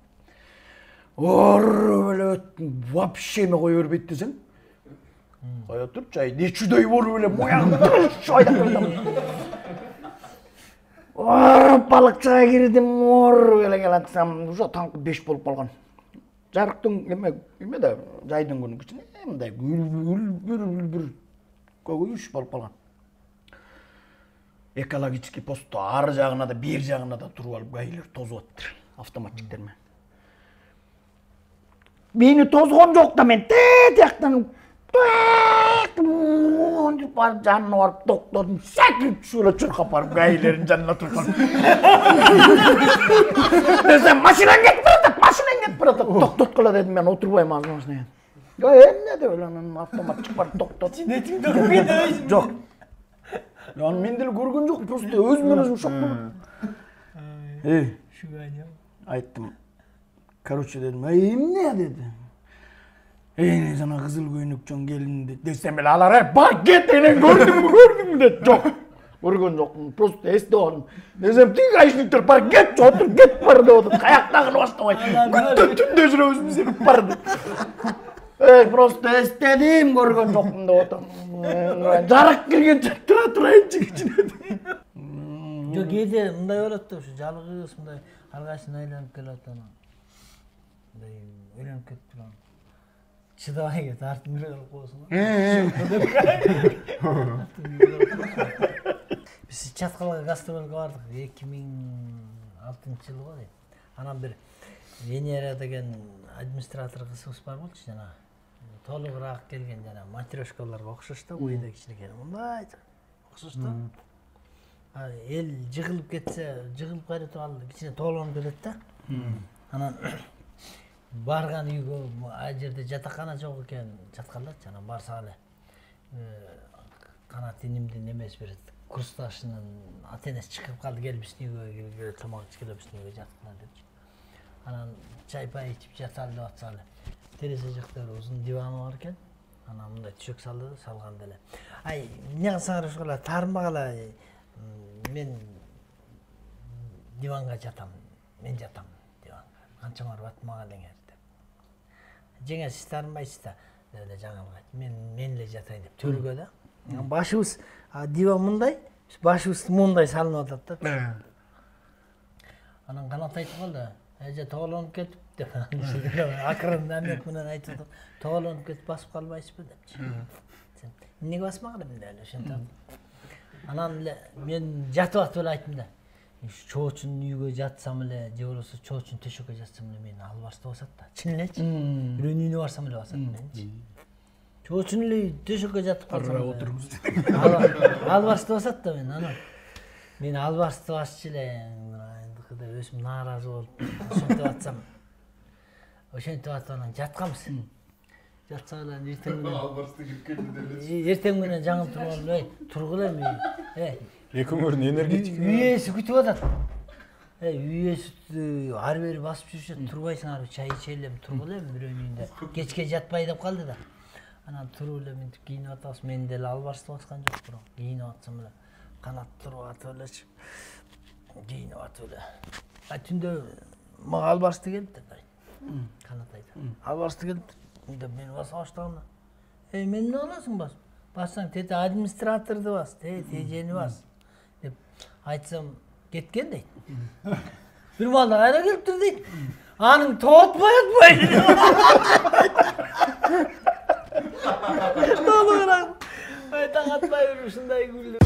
Оруп эле өттүм, вообще эме кое бербейт десең. Кое турчу, ай, нечүдөй болуп эле моягым айдап келатам. Балыкчыга кирдим, оруп эле келатсам, ошо таңкы 5 болуп калган. Жарыктын эме да, жайдын күнү кичине мындай гүл көгүш болуп калган. Экологический постто ары жагына да, бери жагына да туруп алып гаилер тозуп атыптыр, автоматчиктер менен. Мени тозгон жок да, мен тияктан барып жанына барып токтодум, сакип түшүп эле чуркап барып гаилердин жанына туруп калдым. Десем, машинаң кетип баратат, токтоткула дедим, мен отурбайм азыр машинага. Эмне деп эле анан автоматчик барып токтотуп. Нетиң көрбөйт. Жок. Аны мен деле көргөн жокмун, просто өзүмөн өзүм шок болдум. Шугайня. Айттым. Короче дедим, эмне деди. Жана кызыл көйнөкчөн келинди десем эле алар, бар кет, энен көрдүңбү деп. Жок. Көргөн жокмун, просто эстеп алдым. Десем, тиги гаишниктер бар кет, отур, кет бар деп атат. Каяктагыны баштабай. Күндө түндө жүрөбүз биз деп бар деп. Просто эстедим, көргөн жокмун деп атам. Жарык киргенче турайынчы кичине. Жок, кээде мындай болот да, ушу жалгыз мындай аргасына айланып келатат анан. Мындай өлөнүп кетип турам. Чыдабай кетип артын бирөө алып коесуң. Биз Чаткалга гастролго бардык 2006-жылы го дейт. Анан бир Венера деген администратор кызыбыз бар болчу жана. Толугураак келген жана матрешкаларга окшош да, бойдо кичинекей. Мындай окшош да. Эл жыгылып кетсе, жыгылып кайрып турган кичине тоолонуп келет да. Анан барган үйгө, ал жерде жатакана жок экен, жатканлачы, анан барсак эле канат инимдин эмеси бир курсташынын ата-энеси чыгып калды, келип биздин үйгө тамак ичкиле биздин үйгө жаткыла депчи. Анан чай-пай ичип жаталы деп атса эле. Терезе жакта бир узун диваны бар экен. Анан мындай түшөк салды да, салганда эле. Ай, эмне кылсаңар ошол таарынбагыла, мен диванга жатам, мен жатам диванга. Канча барып атмага элеңер деп. Жеңесиз тарынбайсыз да деп эле жаңылга айтты. Мен эле жатайын деп төргө да. Башыбыз диван мындай, башыбыз мындай салынып атат да. Анан Канат айтып калды. Эже тоголонуп кетип деп. Акырын намек менен айтып атат. Тоголонуп кетип басып калбайсызбы депчи. Сен эмнеге басмаган эле ошентип. Анан эле мен жатып атып эле айттым да. Чоочун үйгө жатсам эле, же болбосо чоочун төшөккө жатсам эле мени албастап басат да. Чын элечи. Бирөөнүн үйүнө барсам эле басат менчи. Чоочун эле төшөккө жатып калсам албастап басат да мени. Анан мени албастап басчу эле. Деп өзүм нааразы болуп ошентип атсам. Ошентип атып анан жатканбыз. Жатсак эле эртең менен албастап кирип келди делечи. Эртең менен жаңылып турган тургула эми. Экөөңөрдүн энергетик Үй ээси күтүп атат. Үй ээси ары бери басып жүрүшөт. Турбайсыңарбы, чай ичелем, тургула эми бирөөнүн үйүндө. Кечке жатпай деп калды да. Анан туруп эле мынтип кийинип атабыз. Мен деле албастап баскан жок, бирок кийинип атсам эле Канат туруп атып элечи. Кийинип атып эле. Түндө мага албасты келди деп айтты. Канат айтты. Албасты келди деп мени баса баштаганда. Мен эмне кыласың басып? Бассаң тете администраторду бас, тежени бас деп айтсам кеткен дейт. Бир балда кайра келиптир дейт. Анын тоотпай атпайбы. Толугураак таң атпай ушундай күлдү.